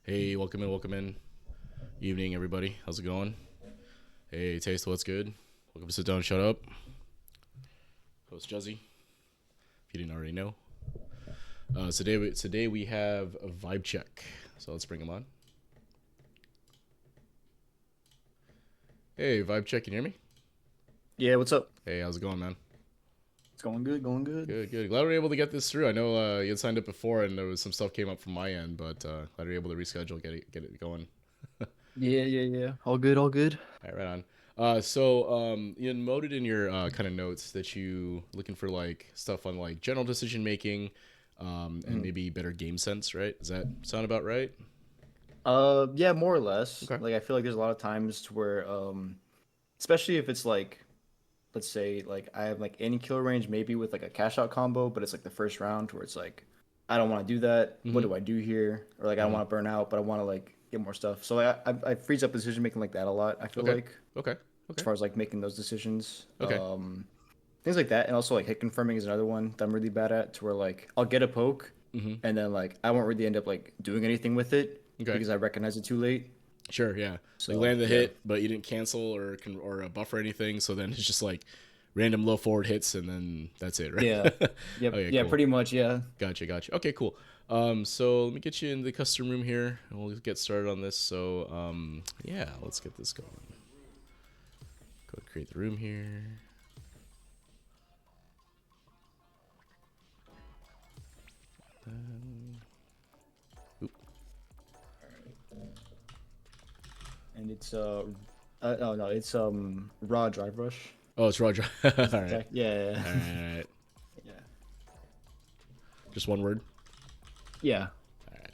Hey, welcome in, welcome in. Evening, everybody. How's it going? Hey, Taste, what's good? Welcome to Sit Down, Shut Up. Host Juzzy, if you didn't already know. Today we have a VibeCheck, so let's bring him on. Hey, VibeCheck, can you hear me? Yeah, what's up? Hey, how's it going, man? It's going good, going good. Good, good. Glad we were able to get this through. I know you had signed up before, and there was some stuff came up from my end, but glad we were able to reschedule, get it going. Yeah. All good, all good. All right, right on. So you noted in your kind of notes that you looking for like stuff on like general decision making, and Mhm. maybe better game sense, right? Does that sound about right? Yeah, more or less. Okay. Like I feel like there's a lot of times to where especially if it's like let's say like I have like any kill range maybe with like a cash out combo, but it's like the first round where it's like I don't want to do that. What Mm-hmm. do I do here? Or like I don't Mm-hmm. want to burn out, but I want to like get more stuff. So like, I freeze up decision making like that a lot, I feel Okay. like, Okay. as Okay. far as like making those decisions. Okay. Things like that, and also like hit confirming is another one that I'm really bad at, to where like I'll get a poke, Mm-hmm. and then like I won't really end up like doing anything with it Okay. because I recognize it too late. Sure. Yeah. Like So land the yeah, hit, but you didn't cancel or buffer anything, so then it's just like random low forward hits, and then that's it, right? yeah, yep, Okay. yeah, Cool. pretty much, yeah. Gotcha, gotcha. Okay, cool. So let me get you in the custom room here, and we'll get started on this. So, yeah, let's get this going. Go create the room here. Oop. And it's oh no, it's raw drive rush. Oh, it's Roger. All That's the right, exact, yeah, all right, all right. yeah, Just one word. yeah, All right.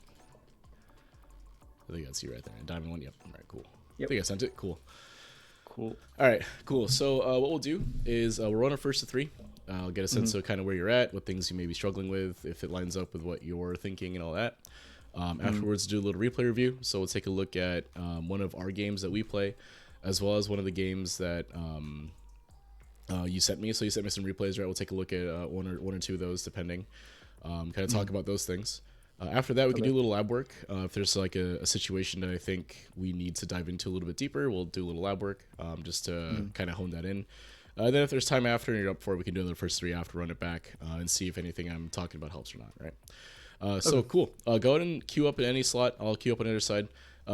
I think that's you right there. Diamond one. Yep. All right. Cool. I yep, think I sent it. Cool. cool. All right. Cool. So what we'll do is we'll run our first to three. I'll get a sense Hmm. of kind of where you're at, what things you may be struggling with, if it lines up with what you're thinking and all that. Hmm. Afterwards, do a little replay review. So we'll take a look at one of our games that we play, as well as one of the games that you sent me. So you sent me some replays, right? We'll take a look at one or two of those, depending. Kind of talk Hmm. about those things. After that, we can Okay. do a little lab work. If there's like a situation that I think we need to dive into a little bit deeper, we'll do a little lab work just to Hmm. kind of hone that in. Then if there's time after and you're up for it, we can do the first three after, run it back, and see if anything I'm talking about helps or not, right? So Okay. cool. Go ahead and queue up in any slot. I'll queue up on the other side.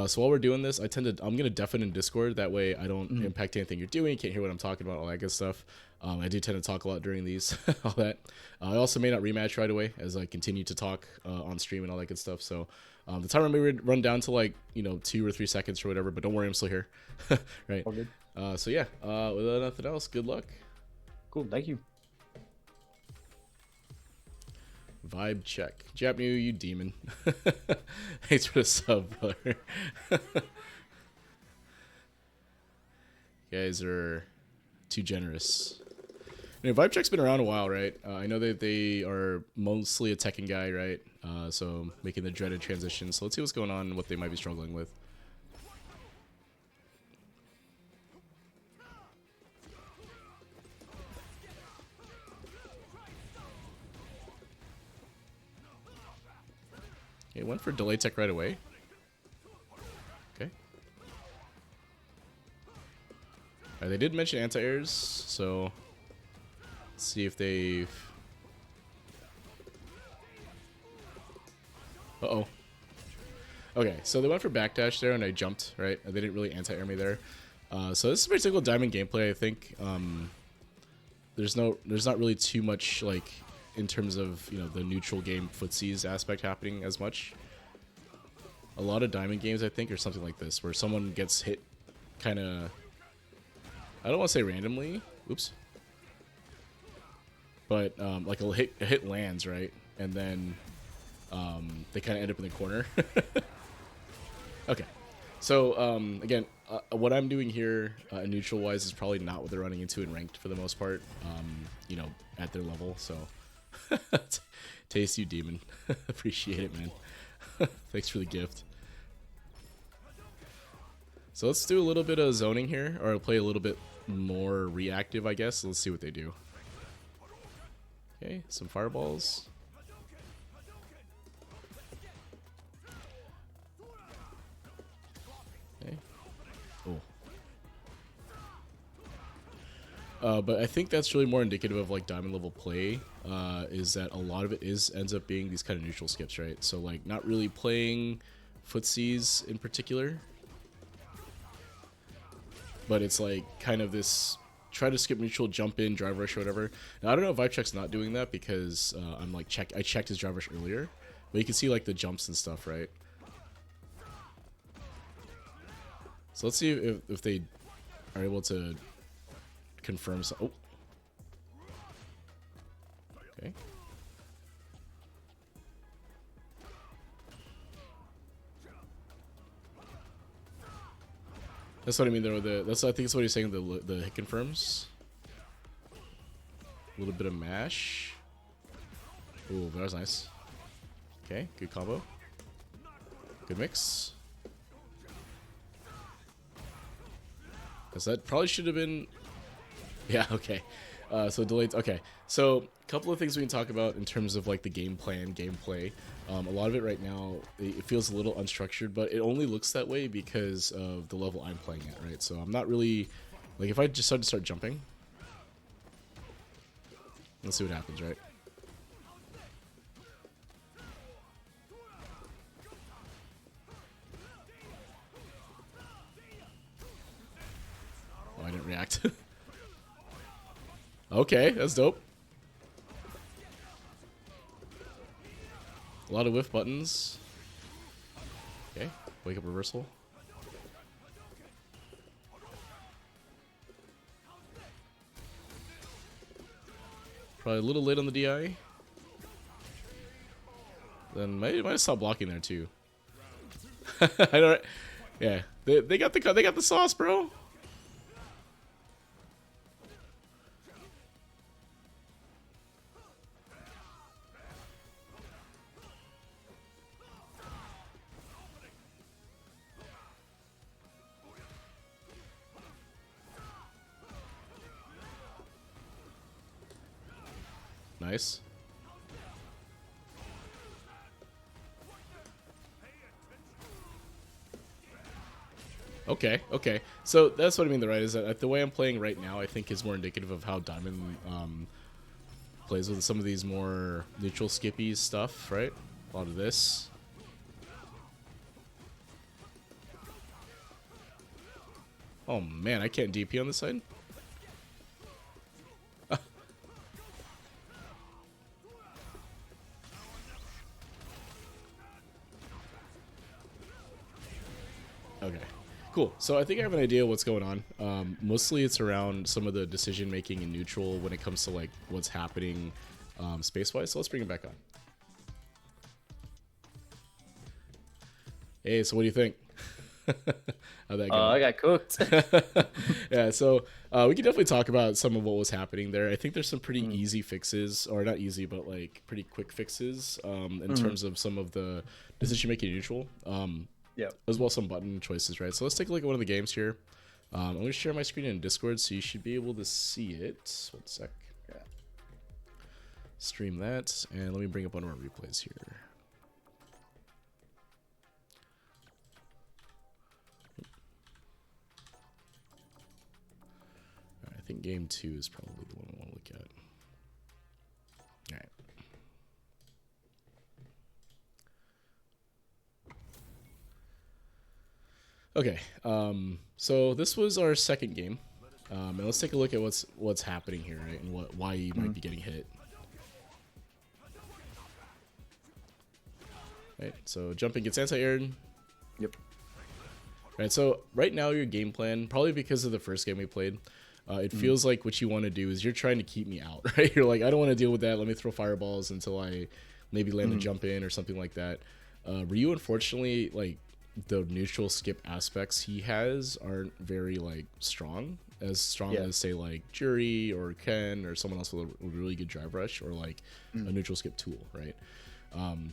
So while we're doing this, I'm gonna deafen in Discord. That way, I don't Hmm. impact anything you're doing. You can't hear what I'm talking about, all that good stuff. I do tend to talk a lot during these, all that. I also may not rematch right away as I continue to talk on stream and all that good stuff. So the timer may run down to like 2 or 3 seconds or whatever. But don't worry, I'm still here, right? All good. So yeah. Without nothing else, good luck. Cool. Thank you. Vibe check. Jap you demon. Thanks for the sub, brother. You guys are too generous. Vibe check's been around a while, right? I know that they are mostly a Tekken guy, right? So making the dreaded transition. So let's see what's going on and what they might be struggling with. Okay, went for delay tech right away. Okay. They did mention anti-airs, so let's see if they've... Uh-oh. Okay, so they went for backdash there, and I jumped, right? They didn't really anti-air me there. So this is pretty typical Diamond gameplay, I think. There's not really too much, like, in terms of, the neutral game footsies aspect happening as much. A lot of Diamond games, I think, are something like this, where someone gets hit kind of... I don't want to say randomly. Oops. But, like, a hit lands, right? And then they kind of end up in the corner. Okay. So, again, what I'm doing here, neutral-wise, is probably not what they're running into in ranked for the most part, at their level. So, taste you, demon. Appreciate it, man. Thanks for the gift. So let's do a little bit of zoning here, or play a little bit more reactive, I guess. Let's see what they do. Okay, some fireballs. But I think that's really more indicative of like diamond level play. Is that a lot of it ends up being these kind of neutral skips, right? So like not really playing footsies in particular, but it's like kind of this try to skip neutral, jump in, drive rush, or whatever. Now I don't know if VibeCheck's not doing that because I'm like I checked his drive rush earlier, but you can see like the jumps and stuff, right? So let's see if they are able to confirm. Oh, okay. That's what I mean. That's I think that's what he's saying. The hit confirms. A little bit of mash. Ooh, that was nice. Okay, good combo. Good mix. Cause that probably should have been. Yeah. Okay. So delayed. Okay. So a couple of things we can talk about in terms of like the game plan, gameplay. A lot of it right now, it feels a little unstructured, but it only looks that way because of the level I'm playing at, right? So I'm not really like if I just start jumping. Let's see what happens, right? Oh, I didn't react. Okay, that's dope. A lot of whiff buttons. Okay, wake up reversal. Probably a little late on the DI. Then might have stopped blocking there too. I don't. Yeah, they got the sauce, bro. Nice. Okay, okay. So that's what I mean, right? Is that the way I'm playing right now, I think is more indicative of how Diamond plays with some of these more neutral skippy stuff, right? A lot of this. Oh man, I can't DP on this side. Okay, cool. So I think I have an idea of what's going on. Mostly it's around some of the decision making in neutral when it comes to like what's happening space-wise. So let's bring it back on. Hey, so what do you think? How'd that go? I got cooked. Yeah, so we can definitely talk about some of what was happening there. I think there's some pretty easy fixes, or not easy, but like pretty quick fixes in terms of some of the decision making neutral. Yeah. As well as some button choices, right? So let's take a look at one of the games here. I'm going to share my screen in Discord, so you should be able to see it. 1 sec. Yeah. Stream that, and let me bring up one of our replays here. All right, I think game 2 is probably the one I want to look at. All right. Okay, so this was our second game, and let's take a look at what's happening here, right, and why you might be getting hit. Right, so jumping gets anti-aired. Yep. Right, so right now your game plan, probably because of the first game we played, it feels like what you want to do is you're trying to keep me out, right? You're like, I don't want to deal with that. Let me throw fireballs until I maybe land a jump in or something like that. Ryu, unfortunately, like, the neutral skip aspects he has aren't very like strong as say like Jury or Ken or someone else with a really good drive rush or like a neutral skip tool, right?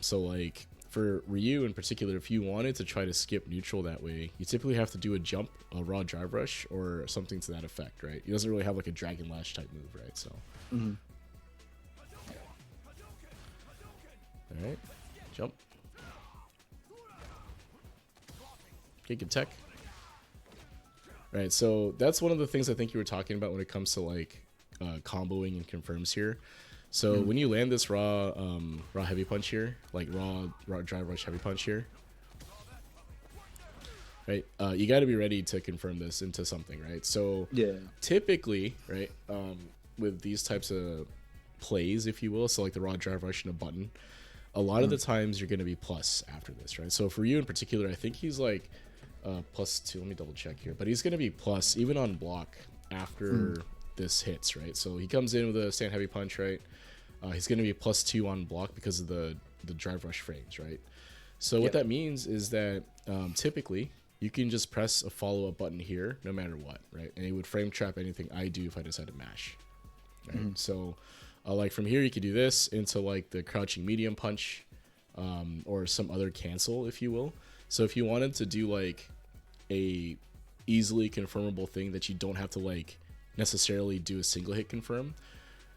So like for Ryu in particular, if you wanted to try to skip neutral that way, you typically have to do a jump, a raw drive rush, or something to that effect, right? He doesn't really have like a Dragon Lash type move, right? So all right, jump. Okay, good tech. Right. So that's one of the things I think you were talking about when it comes to like comboing and confirms here. So when you land this raw heavy punch here, like raw drive rush heavy punch here, right? You got to be ready to confirm this into something, right? So Yeah. typically, right, with these types of plays, if you will, so like the raw drive rush and a button, a lot of the times you're going to be plus after this, right? So for you in particular, I think he's like +2. Let me double check here, but he's going to be plus even on block after this hits, right? So he comes in with a stand heavy punch, right? He's going to be +2 on block because of the drive rush frames, right? So what that means is that typically you can just press a follow-up button here no matter what, right? And it would frame trap anything I do if I decide to mash, right? So like from here you could do this into like the crouching medium punch or some other cancel, if you will. So if you wanted to do like a easily confirmable thing that you don't have to like necessarily do a single hit confirm,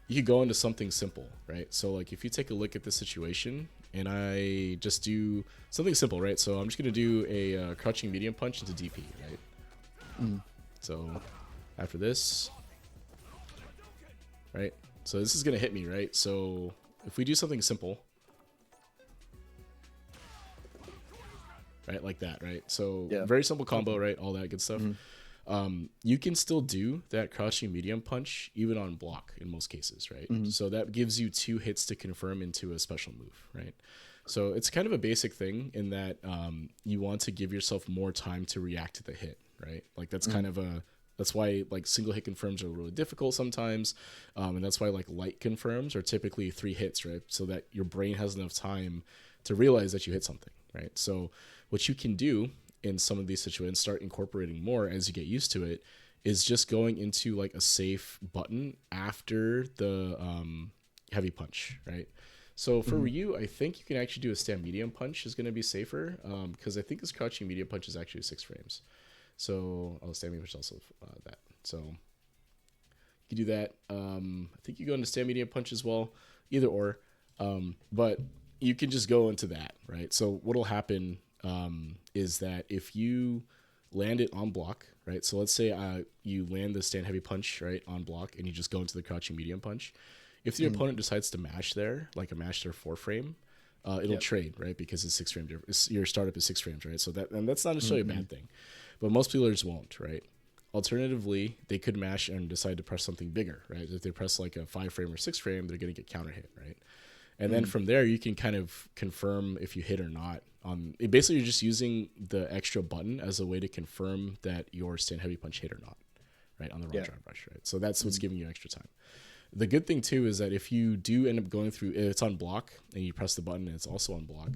you could go into something simple, right? So like if you take a look at this situation and I just do something simple, right? So I'm just going to do a crouching medium punch into DP, right? So after this, right? So this is going to hit me, right? So if we do something simple, right, like that, right? So very simple combo, right? All that good stuff. You can still do that crouching medium punch even on block in most cases, right? So that gives you 2 hits to confirm into a special move, right? So it's kind of a basic thing in that you want to give yourself more time to react to the hit, right? Like that's kind of that's why like single hit confirms are really difficult sometimes, and that's why like light confirms are typically 3 hits, right? So that your brain has enough time to realize that you hit something, right? So what you can do in some of these situations, start incorporating more as you get used to it, is just going into like a safe button after the heavy punch, right? So for Ryu, I think you can actually do a stand medium punch is going to be safer because I think his crouching medium punch is actually 6 frames. So stand medium punch also that. So you can do that. I think you go into stand medium punch as well, either or. But you can just go into that, right? So what'll happen is that if you land it on block, right? So let's say you land the stand heavy punch, right, on block, and you just go into the crouching medium punch. If the opponent decides to mash there, like a mash their 4 frame, it'll trade, right? Because it's 6 frame. Your startup is 6 frames, right? So that's not necessarily a bad thing, but most players won't, right? Alternatively, they could mash and decide to press something bigger, right? If they press like a 5 frame or 6 frame, they're going to get counter hit, right? And then from there, you can kind of confirm if you hit or not. Basically, you're just using the extra button as a way to confirm that your stand heavy punch hit or not, right, on the raw drive rush, right? So that's what's giving you extra time. The good thing, too, is that if you do end up going through, if it's on block, and you press the button and it's also on block,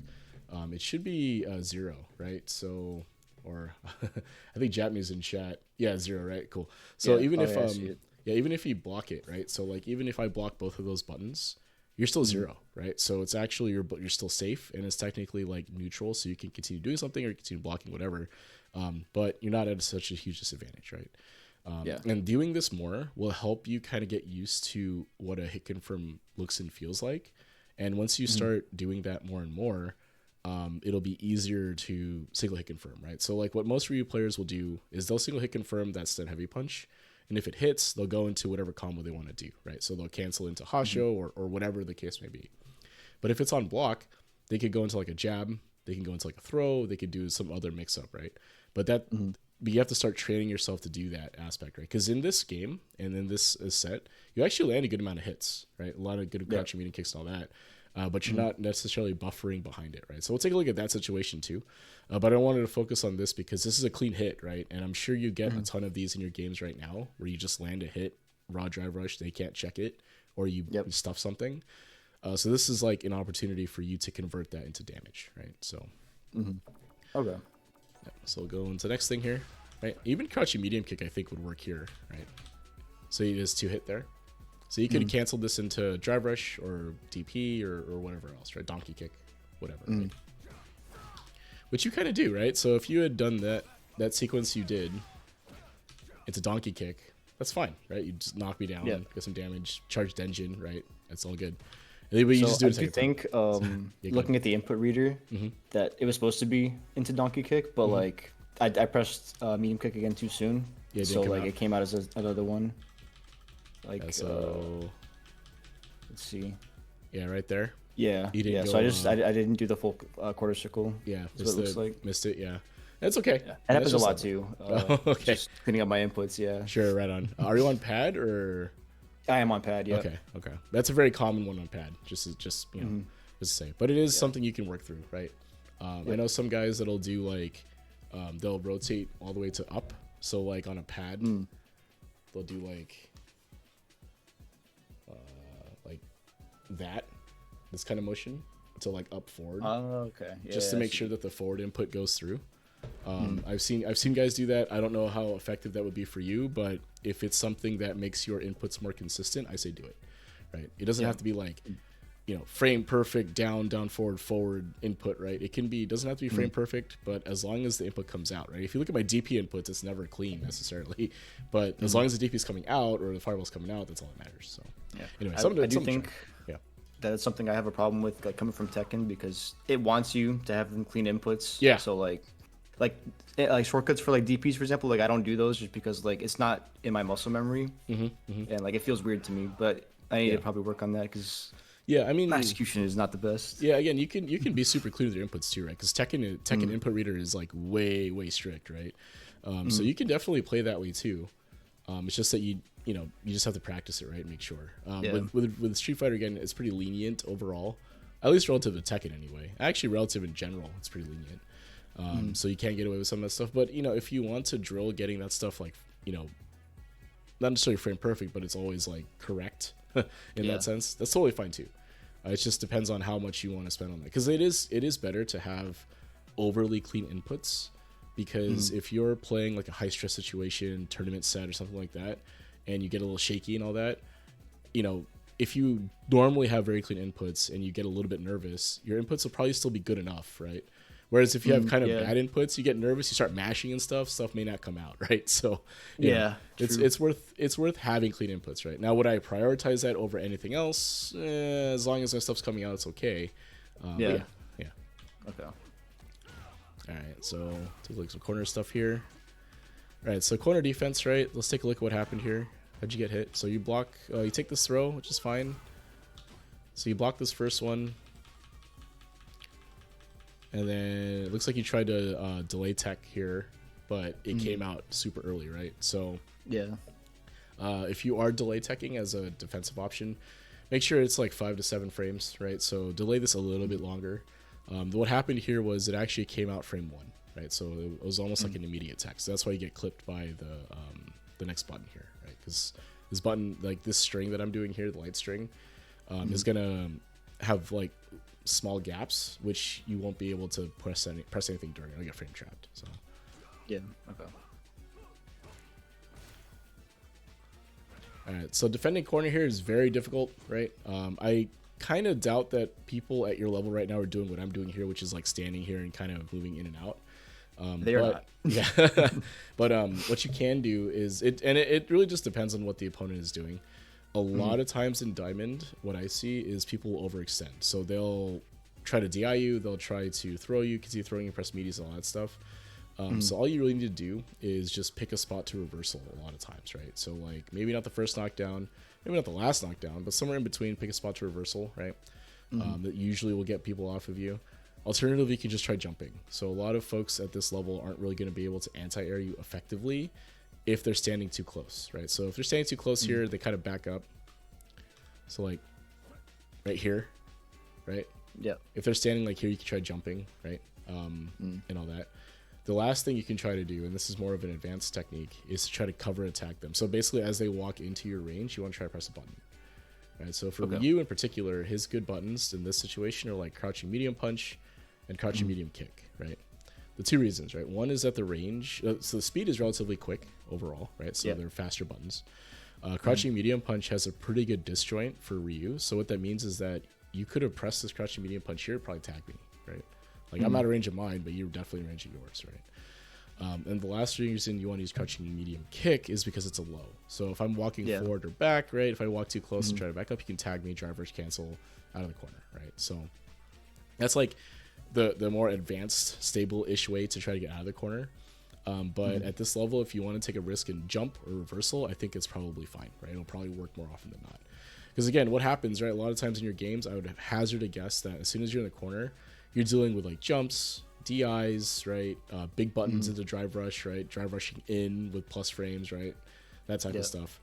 it should be 0, right? So, or I think Japanese in chat, 0, right? Cool. So even if even if you block it, right? So like even if I block both of those buttons, you're still 0, right? So it's actually you're still safe, and it's technically like neutral, so you can continue doing something or continue blocking whatever, but you're not at such a huge disadvantage, right? And doing this more will help you kind of get used to what a hit confirm looks and feels like, and once you start doing that more and more, it'll be easier to single hit confirm, right? So like what most Ryu players will do is they'll single hit confirm that stand heavy punch. And if it hits, they'll go into whatever combo they want to do, right? So they'll cancel into Hasho or whatever the case may be. But if it's on block, they could go into like a jab, they can go into like a throw, they could do some other mix-up, right? But but you have to start training yourself to do that aspect, right? Because in this game and in this set, you actually land a good amount of hits, right? A lot of good crouching medium kicks and all that. But you're not necessarily buffering behind it, right? So we'll take a look at that situation too. But I wanted to focus on this because this is a clean hit, right? And I'm sure you get a ton of these in your games right now where you just land a hit, raw drive rush, they can't check it, or you stuff something. So this is like an opportunity for you to convert that into damage, right? So, Okay. Yeah, so we'll go into the next thing here, right? Even crouching medium kick, I think, would work here, right? So you just 2 hit there. So you could have canceled this into drive rush or DP or whatever else, right? Donkey kick, whatever. Right? Which you kind of do, right? So if you had done that sequence you did into donkey kick, that's fine, right? You just knock me down, get some damage, charge Denjin, right? That's all good. And then you just do it. I think looking at the input reader that it was supposed to be into donkey kick, but like I pressed medium kick again too soon. Yeah, it So didn't come like out. it came out as another one. Like Yeah, so let's see. yeah, right there. Yeah, You didn't yeah. So go. I didn't do the full quarter circle. Yeah, That's what it looks like. missed it. Yeah, that's okay. Yeah, I it mean, that's happens a just lot level. too. Oh, okay. Just cleaning up my inputs. Yeah, Sure, right on. Are you on pad or? I am on pad. Yep. Okay, okay. That's a very common one on pad. Just you know, just to say. But it is Yeah. something you can work through, right? I Yep. know some guys that'll do like, they'll rotate all the way to up. So like on a pad, they'll do like that, this kind of motion to like up forward, Oh, okay. Yeah, just to I make see. sure that the forward input goes through. I've seen guys do that. I don't know how effective that would be for you, but if it's something that makes your inputs more consistent, I say do it. Right? It doesn't Yeah. have to be like, you know, frame perfect down forward input, right? It can be, doesn't have to be frame perfect, but as long as the input comes out, right? If you look at my DP inputs, it's never clean necessarily, but as long as the DP is coming out or the fireball's coming out, that's all that matters. So Yeah. anyway, I do think yeah. that is something I have a problem with, like coming from Tekken, because it wants you to have them clean inputs. Yeah. So like shortcuts for like DPs, for example, like I don't do those just because like it's not in my muscle memory, and like it feels weird to me. But I need to probably work on that because Yeah, I mean, my execution is not the best. yeah, again, you can be super clear with your inputs too, right? Because Tekken input reader is like way strict, right? So you can definitely play that way too. It's just that you just have to practice it, right? And make sure. Yeah. With Street Fighter, again, it's pretty lenient overall, at least relative to Tekken anyway. Actually, relative in general, it's pretty lenient. So you can't get away with some of that stuff. But if you want to drill getting that stuff like not necessarily frame perfect, but it's always like correct in Yeah. that sense, that's totally fine too. It just depends on how much you want to spend on that, because it is better to have overly clean inputs, because if you're playing like a high stress situation, tournament set or something like that, and you get a little shaky and all that, if you normally have very clean inputs and you get a little bit nervous, your inputs will probably still be good enough, right? Whereas if you have kind of yeah. bad inputs, you get nervous, you start mashing and stuff may not come out, right? So Yeah, true. it's worth having clean inputs, right? Now, would I prioritize that over anything else? As long as my stuff's coming out, it's okay. Yeah. Yeah. Okay. All right, so take a look at some corner stuff here. All right, so corner defense, right? Let's take a look at what happened here. How'd you get hit? So you block, you take this throw, which is fine. So you block this first one. And then it looks like you tried to delay tech here, but it came out super early, right? So Yeah. if you are delay teching as a defensive option, make sure it's like 5 to 7 frames, right? So delay this a little bit longer. What happened here was it actually came out frame 1, right? So it was almost like an immediate tech. So that's why you get clipped by the next button here, right? Because this button, like this string that I'm doing here, the light string, is gonna have like small gaps, which you won't be able to press anything during. It'll get frame trapped. So Yeah. Okay. all right, so defending corner here is very difficult, right? I kind of doubt that people at your level right now are doing what I'm doing here, which is like standing here and kind of moving in and out. They are not. Yeah. But what you can do is it really just depends on what the opponent is doing. A lot of times in Diamond, what I see is people overextend. So they'll try to DI you, they'll try to throw you, continue throwing you, press medias and all that stuff. So all you really need to do is just pick a spot to reversal a lot of times, right? So like maybe not the first knockdown, maybe not the last knockdown, but somewhere in between, pick a spot to reversal, right? That usually will get people off of you. Alternatively, you can just try jumping. So a lot of folks at this level aren't really going to be able to anti-air you effectively if they're standing too close, right? So if they're standing too close here, they kind of back up. So like right here, right? Yeah. If they're standing like here, you can try jumping, right? And all that. The last thing you can try to do, and this is more of an advanced technique, is to try to cover attack them. So basically, as they walk into your range, you want to try to press a button. Right? So for Ryu in particular, his good buttons in this situation are like crouching medium punch and crouching medium kick, right? The two reasons, right? One is that the range, so the speed is relatively quick overall, right? So they're faster buttons. Crouching medium punch has a pretty good disjoint for Ryu. So what that means is that you could have pressed this crouching medium punch here, probably tag me, right? Like I'm out of range of mine, but you're definitely in range of yours, right? And the last reason you want to use crouching medium kick is because it's a low. So if I'm walking forward or back, right? If I walk too close and try to back up, you can tag me, drivers cancel out of the corner, right? So that's like the more advanced, stable-ish way to try to get out of the corner. But at this level, if you want to take a risk and jump or reversal, I think it's probably fine, right? It'll probably work more often than not. Because again, what happens, right? A lot of times in your games, I would hazard a guess that as soon as you're in the corner, you're dealing with like jumps, DIs, right? Big buttons into drive rush, right? Drive rushing in with plus frames, right? That type of stuff.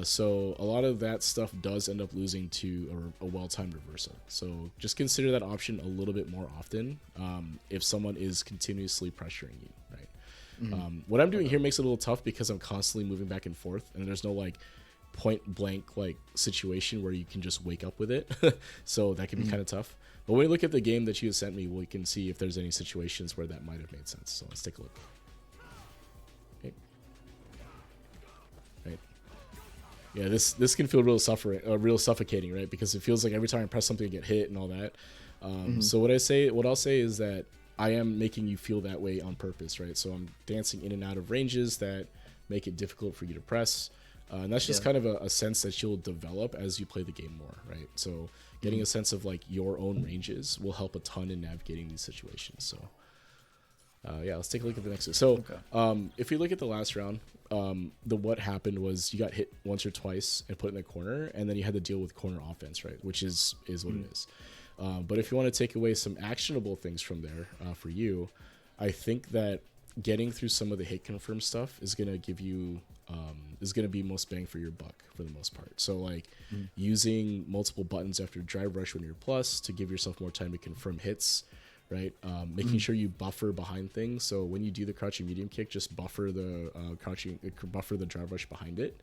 So a lot of that stuff does end up losing to a well-timed reversal. So just consider that option a little bit more often if someone is continuously pressuring you, right? What I'm doing here makes it a little tough because I'm constantly moving back and forth, and there's no like point blank like situation where you can just wake up with it. So that can be kind of tough. But when we look at the game that you sent me, we can see if there's any situations where that might have made sense. So let's take a look. Okay. Right. Yeah, this can feel real suffocating, right? Because it feels like every time I press something, I get hit and all that. So what I'll say is that I am making you feel that way on purpose, right? So I'm dancing in and out of ranges that make it difficult for you to press. And that's just kind of a sense that you'll develop as you play the game more, right? So getting a sense of like your own ranges will help a ton in navigating these situations. So yeah, let's take a look at the next one. So if you look at the last round, what happened was you got hit once or twice and put in the corner, and then you had to deal with corner offense, right? Which is what it is. But if you want to take away some actionable things from there for you, I think that getting through some of the hit confirm stuff is going to give you is going to be most bang for your buck for the most part. So like using multiple buttons after drive rush when you're plus to give yourself more time to confirm hits, right? Making sure you buffer behind things. So when you do the crouching medium kick, just buffer the drive rush behind it.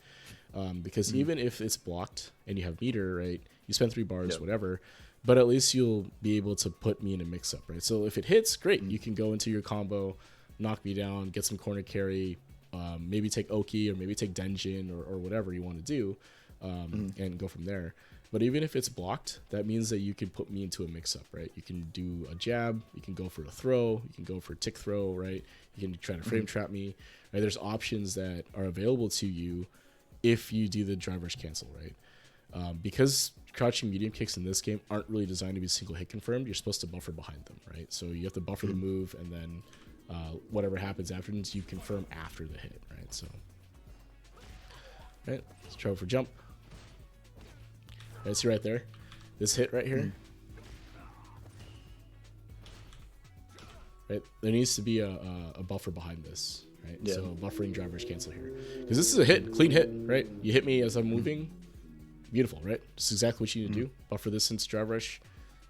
Because even if it's blocked and you have meter, right, you spend 3 bars, whatever, but at least you'll be able to put me in a mix up, right? So if it hits, great. You can go into your combo, knock me down, get some corner carry, maybe take Oki or maybe take Denjin or whatever you want to do, and go from there. But even if it's blocked, that means that you can put me into a mix-up, right? You can do a jab, you can go for a throw, you can go for a tick throw, right? You can try to frame trap me, right? There's options that are available to you if you do the drive rush cancel, right? Because crouching medium kicks in this game aren't really designed to be single hit confirmed, you're supposed to buffer behind them, right? So you have to buffer the move, and then whatever happens afterwards, you confirm after the hit, right? So, right, let's try for jump. Right, see right there, this hit right here. Right, there needs to be a buffer behind this, right? So buffering drivers cancel here, because this is a hit, clean hit, right? You hit me as I'm moving, beautiful, right? Just exactly what you need to do. Buffer this into drive rush,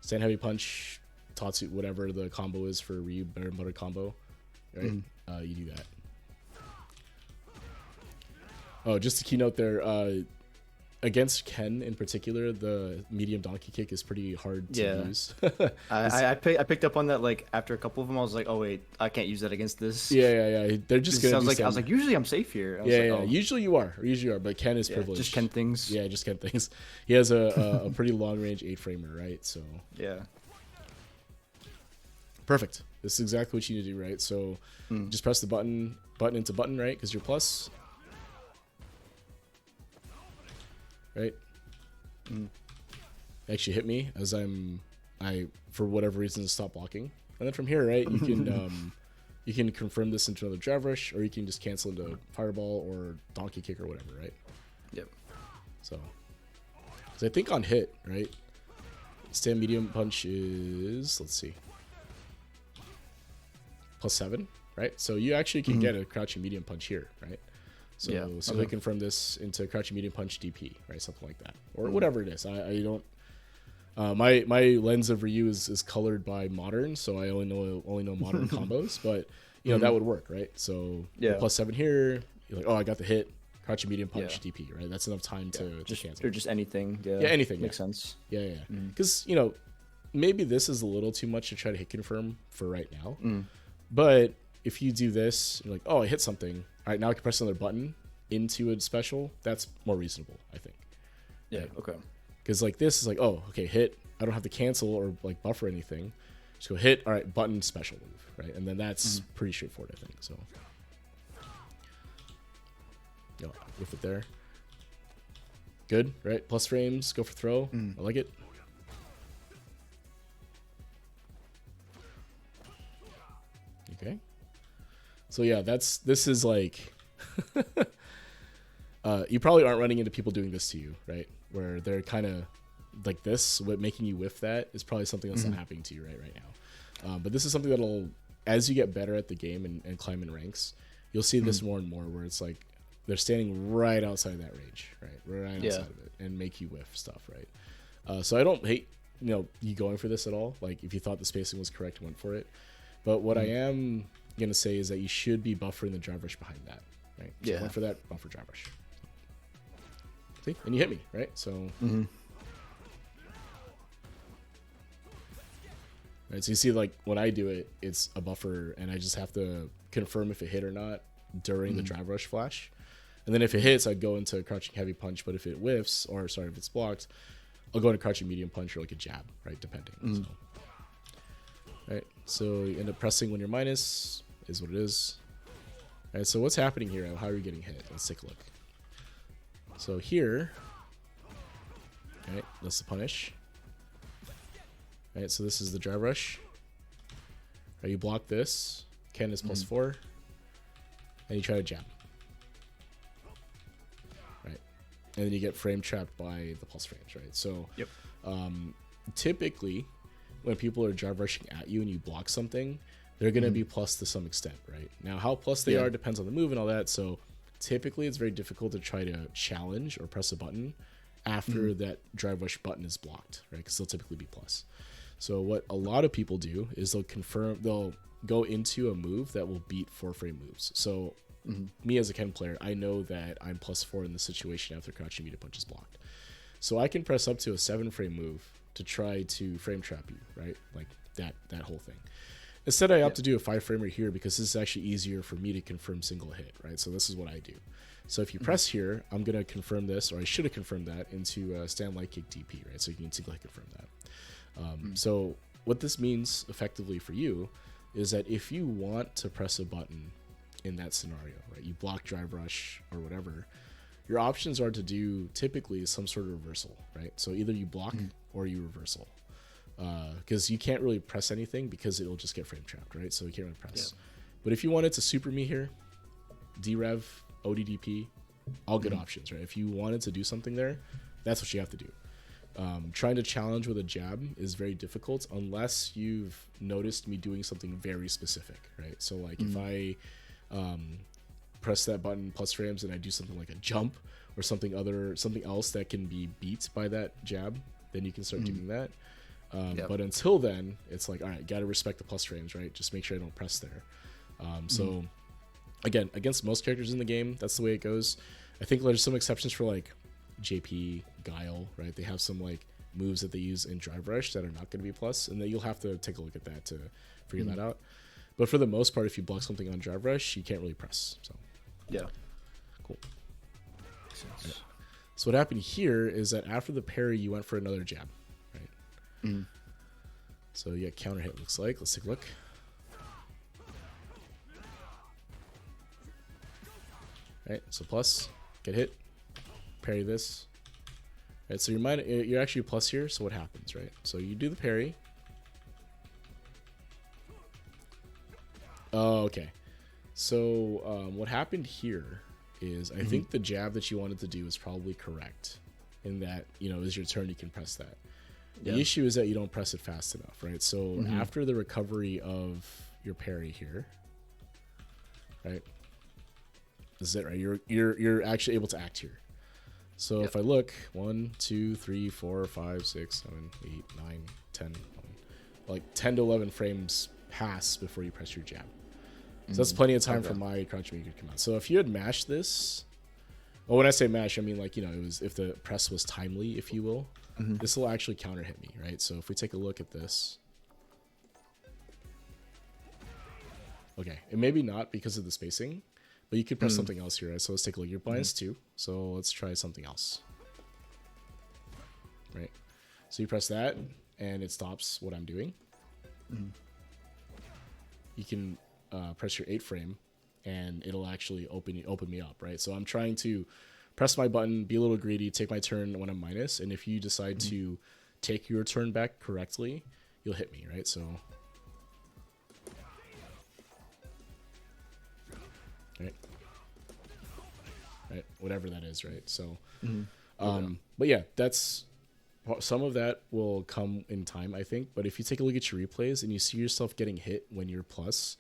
stand heavy punch, Tatsu, whatever the combo is for Ryu, better and butter combo, right? You do that. Oh, just a keynote there. Against Ken in particular, the medium donkey kick is pretty hard to use. I picked up on that. Like after a couple of them, I was like, oh wait, I can't use that against this. Yeah. They're just gonna. I was like, usually I'm safe here. I was like, oh. Usually you are, but Ken is privileged. Just Ken things. Yeah, just Ken things. He has a pretty long range 8-framer, right? So yeah. Perfect. This is exactly what you need to do, right? So just press the button into button, right? Because you're plus. Right? Actually hit me as I for whatever reason stop blocking. And then from here, right, you can confirm this into another drive rush, or you can just cancel into fireball or donkey kick or whatever, right? Yep. So I think on hit, right, stand medium punch is, let's see, +7, right? So you actually can get a crouching medium punch here, right? So we confirm this into crouching medium punch DP, right? Something like that, or whatever it is. I don't. My lens of Ryu is colored by modern, so I only know modern combos. But you know that would work, right? So +7 here. You're like, oh, I got the hit. Crouching medium punch DP, right? That's enough time to cancel. Or just anything. Yeah, anything makes sense. Yeah. Because maybe this is a little too much to try to hit confirm for right now. But if you do this, you're like, oh, I hit something. All right, now I can press another button into a special. That's more reasonable, I think. Yeah, right? okay. Because like this is like, oh, okay, hit. I don't have to cancel or like buffer anything. Just go hit. All right, button special move, right? And then that's pretty straightforward, I think. So, whiff it there. Good, right? Plus frames. Go for throw. I like it. Okay. So yeah, this is like, you probably aren't running into people doing this to you, right? Where they're kind of like this, what making you whiff that is probably something that's not happening to you right now. But this is something that'll, as you get better at the game and climb in ranks, you'll see this more and more where it's like they're standing right outside that range, right? Right outside of it, and make you whiff stuff, right? So I don't hate, you going for this at all. Like if you thought the spacing was correct, went for it. But what I am gonna say is that you should be buffering the drive rush behind that, right? So went for that buffer drive rush. See, and you hit me, right? So. Right, so you see, like when I do it, it's a buffer, and I just have to confirm if it hit or not during the drive rush flash, and then if it hits, I'd go into a crouching heavy punch. But if it whiffs, or sorry, if it's blocked, I'll go into crouching medium punch or like a jab, right? Depending. So, right, so you end up pressing when you're minus, is what it is. All right, so what's happening here? How are you getting hit? Let's take a look. So here, right, that's the punish. Right, so this is the drive rush. Right, you block this. Ken is +4. And you try to jab. Right. And then you get frame trapped by the plus frames, right? So typically when people are drive rushing at you and you block something, they're going to be plus to some extent, right? Now how plus they are depends on the move and all that. So typically it's very difficult to try to challenge or press a button after that drive rush button is blocked, right? Because they'll typically be plus. So what a lot of people do is they'll go into a move that will beat 4-frame moves. So me as a Ken player, I know that I'm +4 in the situation after crouching medium punch is blocked. So I can press up to a 7-frame move to try to frame trap you, right? Like that whole thing. Instead, I opt to do a 5-framer here because this is actually easier for me to confirm single hit, right? So this is what I do. So if you press here, I'm going to confirm this, or I should have confirmed that into stand light kick DP, right? So you can single hit confirm that. So what this means effectively for you is that if you want to press a button in that scenario, right, you block drive rush or whatever, your options are to do typically some sort of reversal, right? So either you block or you reversal, because you can't really press anything because it'll just get frame trapped, right? So you can't really press. But if you wanted to super me here, D-Rev, ODDP, all good options, right? If you wanted to do something there, that's what you have to do. Trying to challenge with a jab is very difficult unless you've noticed me doing something very specific, right? So like if I press that button plus frames and I do something like a jump or something else that can be beat by that jab, then you can start doing that. But until then, it's like, all right, got to respect the plus frames, right? Just make sure I don't press there. So again, against most characters in the game, that's the way it goes. I think there's some exceptions for like JP, Guile, right? They have some like moves that they use in drive rush that are not going to be plus, and then you'll have to take a look at that to figure that out. But for the most part, if you block something on drive rush, you can't really press. So cool. Right. So what happened here is that after the parry, you went for another jab, right? So yeah, counter hit looks like. Let's take a look. Right, so plus, get hit, parry this. Right, so you're actually plus here, so what happens, right? So you do the parry. Oh, okay. So what happened here is I think the jab that you wanted to do is probably correct in that, it was your turn, you can press that. The issue is that you don't press it fast enough, right? So after the recovery of your parry here, right? This is it, right? You're actually able to act here. So if I look, 1, 2, 3, 4, 5, 6, 7, 8, 9, 10, 11, like 10 to 11 frames pass before you press your jab. So that's plenty of time for my crouch medium to come out. So if you had mashed this, well, when I say mash, I mean like, it was if the press was timely, if you will, this will actually counter hit me, right? So if we take a look at this, okay, it may be not because of the spacing, but you could press something else here, right? So let's take a look. You're -2, so let's try something else, right? So you press that, and it stops what I'm doing. You can press your 8-frame, and it'll actually open me up, right? So I'm trying to press my button, be a little greedy, take my turn when I'm minus, and if you decide to take your turn back correctly, you'll hit me, right? So right? Right, whatever that is, right? So, Okay. but yeah, that's some of that will come in time, I think. But if you take a look at your replays and you see yourself getting hit when you're plus,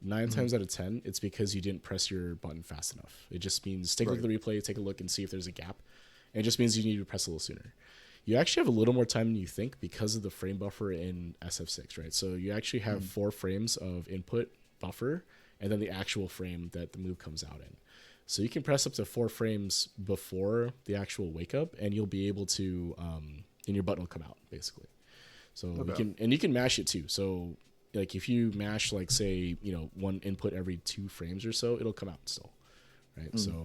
9 times out of 10, it's because you didn't press your button fast enough. It just means take a look at the replay, take a look and see if there's a gap. And it just means you need to press a little sooner. You actually have a little more time than you think because of the frame buffer in SF6, right? So you actually have 4 frames of input buffer and then the actual frame that the move comes out in. So you can press up to 4 frames before the actual wake up, and you'll be able to, and your button will come out basically. So you can mash it too. So like if you mash like say one input every 2 frames or so, it'll come out still, right? So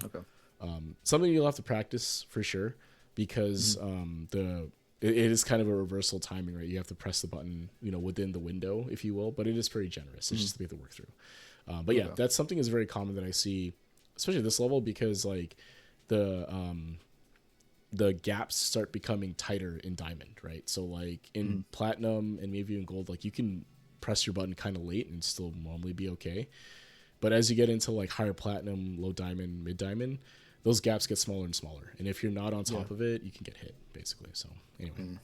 something you'll have to practice for sure because it is kind of a reversal timing, right? You have to press the button within the window, if you will, but it is pretty generous. It's just to be able to work through. But yeah, that's something is very common that I see, especially at this level, because like the gaps start becoming tighter in diamond, right? So like in platinum and maybe in gold, like you can press your button kind of late and still normally be okay. But as you get into like higher platinum, low diamond, mid diamond, those gaps get smaller and smaller. And if you're not on top of it, you can get hit basically. So anyway.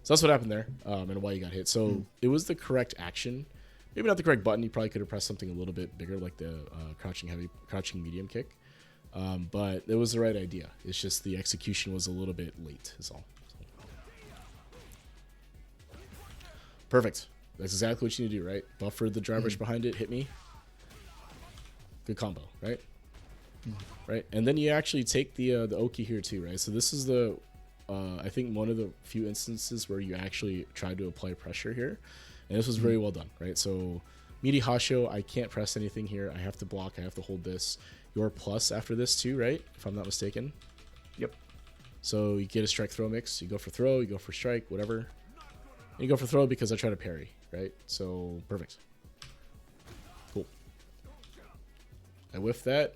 So that's what happened there, and why you got hit. So it was the correct action. Maybe not the correct button. You probably could have pressed something a little bit bigger, like the crouching medium kick. But it was the right idea. It's just the execution was a little bit late, is all. So. Perfect. That's exactly what you need to do, right? Buffer the drive rush behind it, hit me. Good combo, right? Right, and then you actually take the Oki here too, right? So this is the, I think one of the few instances where you actually tried to apply pressure here. And this was very well done, right? So Midi Hasho, I can't press anything here. I have to block. I have to hold this. Your plus after this too, right? If I'm not mistaken. Yep. So you get a strike throw mix. You go for throw. You go for strike, whatever. And you go for throw because I try to parry, right? So perfect. Cool. I whiff that.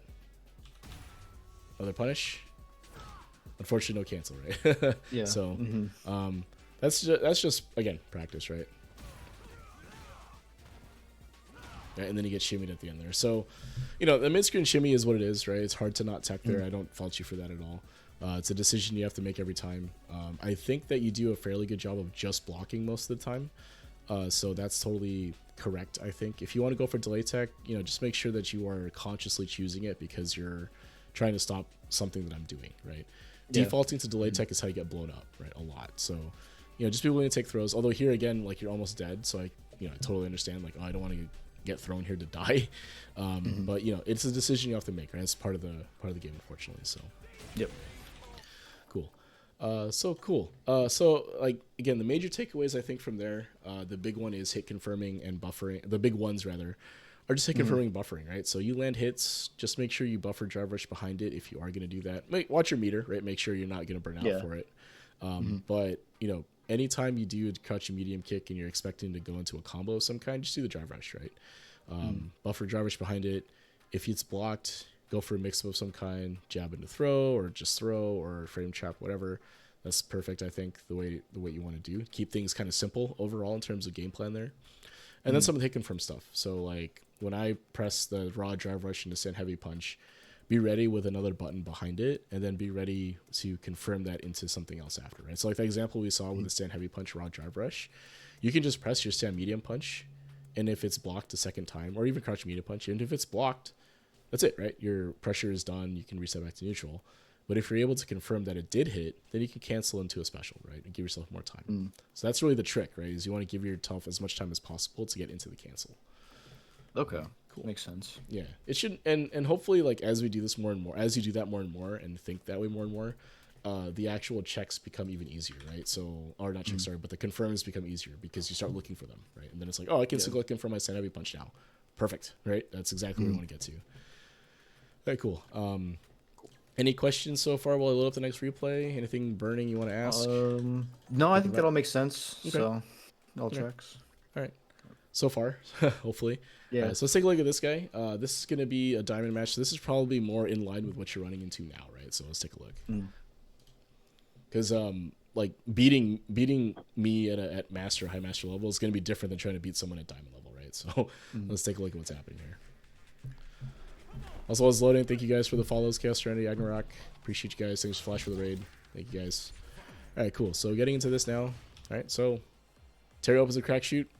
Another punish. Unfortunately, no cancel, right? Yeah. So that's just again practice, right? Right, and then you get shimmied at the end there. So, the mid-screen shimmy is what it is, right? It's hard to not tech there. I don't fault you for that at all. It's a decision you have to make every time. I think that you do a fairly good job of just blocking most of the time. So that's totally correct, I think. If you want to go for delay tech, just make sure that you are consciously choosing it because you're trying to stop something that I'm doing, right? Yeah. Defaulting to delay tech is how you get blown up, right? A lot. So, just be willing to take throws. Although here again, like you're almost dead. So I totally understand. Like, I don't want to get thrown here to die, but it's a decision you have to make, right? It's part of the game, unfortunately. So cool. So like again, the major takeaways I think from there, the big one is hit confirming and buffering. The big ones rather are just hit confirming, buffering, right? So you land hits, just make sure you buffer drive rush behind it if you are going to do that. Watch your meter, right? Make sure you're not going to burn out for it. But anytime you do a crouching medium kick and you're expecting to go into a combo of some kind, just do the drive rush, right? Buffer drive rush behind it. If it's blocked, go for a mix of some kind, jab into throw or just throw or frame trap, whatever. That's perfect, I think, the way you want to do. Keep things kind of simple overall in terms of game plan there. And then some of the hit confirm stuff. So like when I press the raw drive rush into stand heavy punch, be ready with another button behind it, and then be ready to confirm that into something else after, right? So like the example we saw with the stand heavy punch raw drive rush, you can just press your stand medium punch, and if it's blocked a second time, or even crouch medium punch, and if it's blocked, that's it, right? Your pressure is done, you can reset back to neutral. But if you're able to confirm that it did hit, then you can cancel into a special, right? And give yourself more time. So that's really the trick, right? Is you want to give yourself as much time as possible to get into the cancel. Okay. Cool. Makes sense. Yeah. It should, and hopefully like as we do this more and more, as you do that more and more and think that way more and more, the actual checks become even easier, right? So, or not checks, sorry, but the confirms become easier because you start looking for them, right? And then it's like, oh, I can still confirm my stand heavy punch now. Perfect, right? That's exactly where we want to get to. Very cool. Any questions so far while I load up the next replay? Anything burning you want to ask? No, I think that all makes sense. Okay. So, all checks. All right. So far, hopefully. Yeah. So let's take a look at this guy. This is going to be a diamond match. So this is probably more in line with what you're running into now, right? So let's take a look. Because like beating me at master, high master level is going to be different than trying to beat someone at diamond level, right? So let's take a look at what's happening here. Also, while it's loading, thank you guys for the follows, Chaos Serenity, Agmarok. Appreciate you guys. Thanks for Flash for the raid. Thank you guys. All right, cool. So getting into this now. All right, so Terry opens a crack shoot.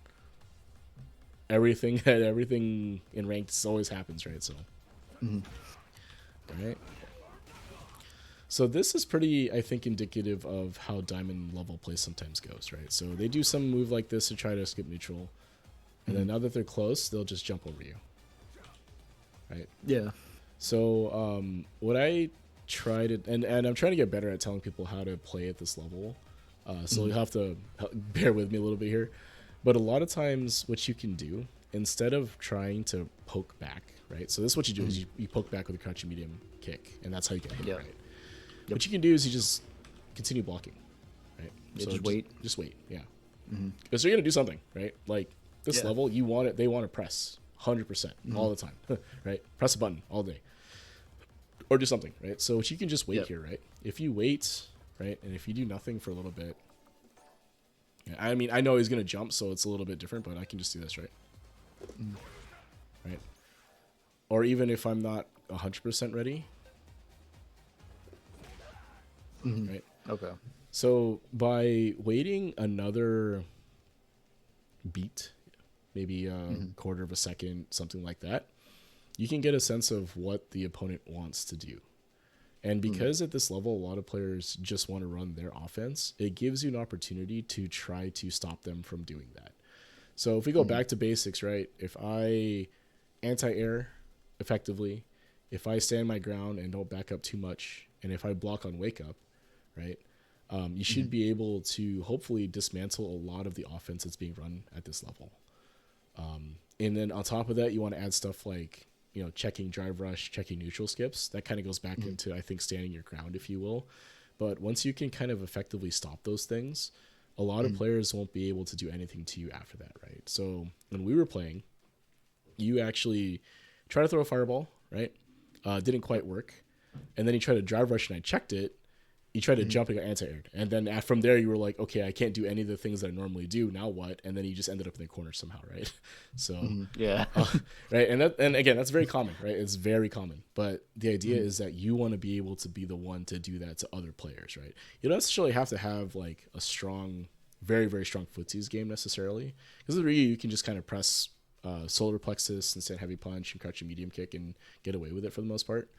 Everything in ranked always happens, right? So, all right. So this is pretty, I think, indicative of how diamond level play sometimes goes, right? So they do some move like this to try to skip neutral, and then now that they're close, they'll just jump over you, right? Yeah. So what I try to, and I'm trying to get better at telling people how to play at this level, so you'll have to bear with me a little bit here. But a lot of times what you can do, instead of trying to poke back, right? So this is what you do is you poke back with a crouching medium kick, and that's how you get hit, right? Yep. What you can do is you just continue blocking, right? Yeah, so just wait. Just wait, yeah. Because they're going to do something, right? Like this level, you want it, they want to press 100% all the time, right? Press a button all day. Or do something, right? So you can just wait here, right? If you wait, right, and if you do nothing for a little bit, I mean, I know he's going to jump, so it's a little bit different, but I can just do this, right? Right? Or even if I'm not 100% ready. Right? Okay. So by waiting another beat, maybe a quarter of a second, something like that, you can get a sense of what the opponent wants to do. And because at this level, a lot of players just want to run their offense, it gives you an opportunity to try to stop them from doing that. So if we go back to basics, right? If I anti-air effectively, if I stand my ground and don't back up too much, and if I block on wake up, right? You should be able to hopefully dismantle a lot of the offense that's being run at this level. And then on top of that, you want to add stuff like, you know, checking drive rush, checking neutral skips. That kind of goes back into, I think, standing your ground, if you will. But once you can kind of effectively stop those things, a lot of players won't be able to do anything to you after that, right? So when we were playing, you actually try to throw a fireball, right? Didn't quite work. And then you try to drive rush and I checked it. You tried to jump and got anti-aired. And then from there, you were like, okay, I can't do any of the things that I normally do. Now what? And then you just ended up in the corner somehow, right? So, right. And again, that's very common, right? It's very common. But the idea is that you want to be able to be the one to do that to other players, right? You don't necessarily have to have like a strong, very, very strong footsies game necessarily. Because with Ryu, you can just kind of press solar plexus and stand heavy punch and crouch a medium kick and get away with it for the most part.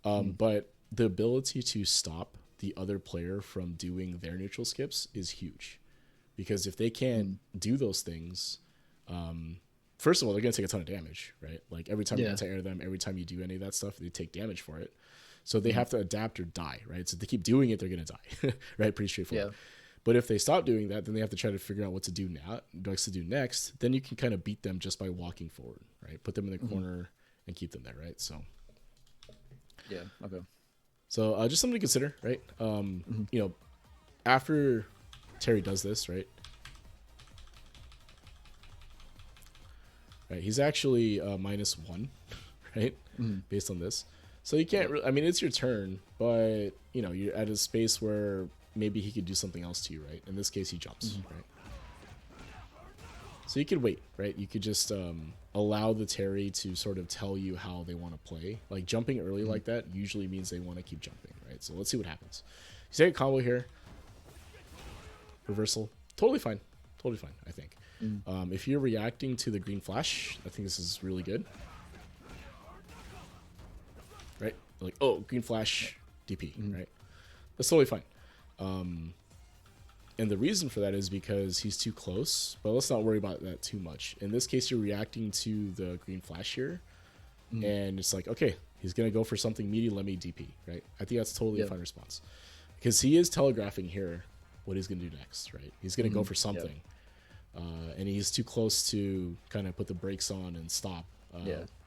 But the ability to stop the other player from doing their neutral skips is huge, because if they can't do those things, first of all, they're going to take a ton of damage, right? Like every time you anti-air them, every time you do any of that stuff, they take damage for it. So they have to adapt or die, right? So if they keep doing it, they're going to die, right? Pretty straightforward. Yeah. But if they stop doing that, then they have to try to figure out what to do next. Then you can kind of beat them just by walking forward, right? Put them in the corner and keep them there, right? So yeah, okay. So just something to consider, right? You know, after Terry does this, right? Right, he's actually -1, right? Based on this. So you can't really, I mean, it's your turn, but, you know, you're at a space where maybe he could do something else to you, right? In this case, he jumps, right? So you could wait, right? You could just allow the Terry to sort of tell you how they want to play. Like jumping early like that usually means they want to keep jumping, right? So let's see what happens. You take a combo here. Reversal. Totally fine. Totally fine, I think. If you're reacting to the green flash, I think this is really good. Right? Like, oh, green flash DP, right? That's totally fine. And the reason for that is because he's too close, but let's not worry about that too much. In this case, you're reacting to the green flash here, and it's like, okay, he's going to go for something meaty, let me DP, right? I think that's totally a fine response. Because he is telegraphing here what he's going to do next, right? He's going to go for something. And he's too close to kind of put the brakes on and stop.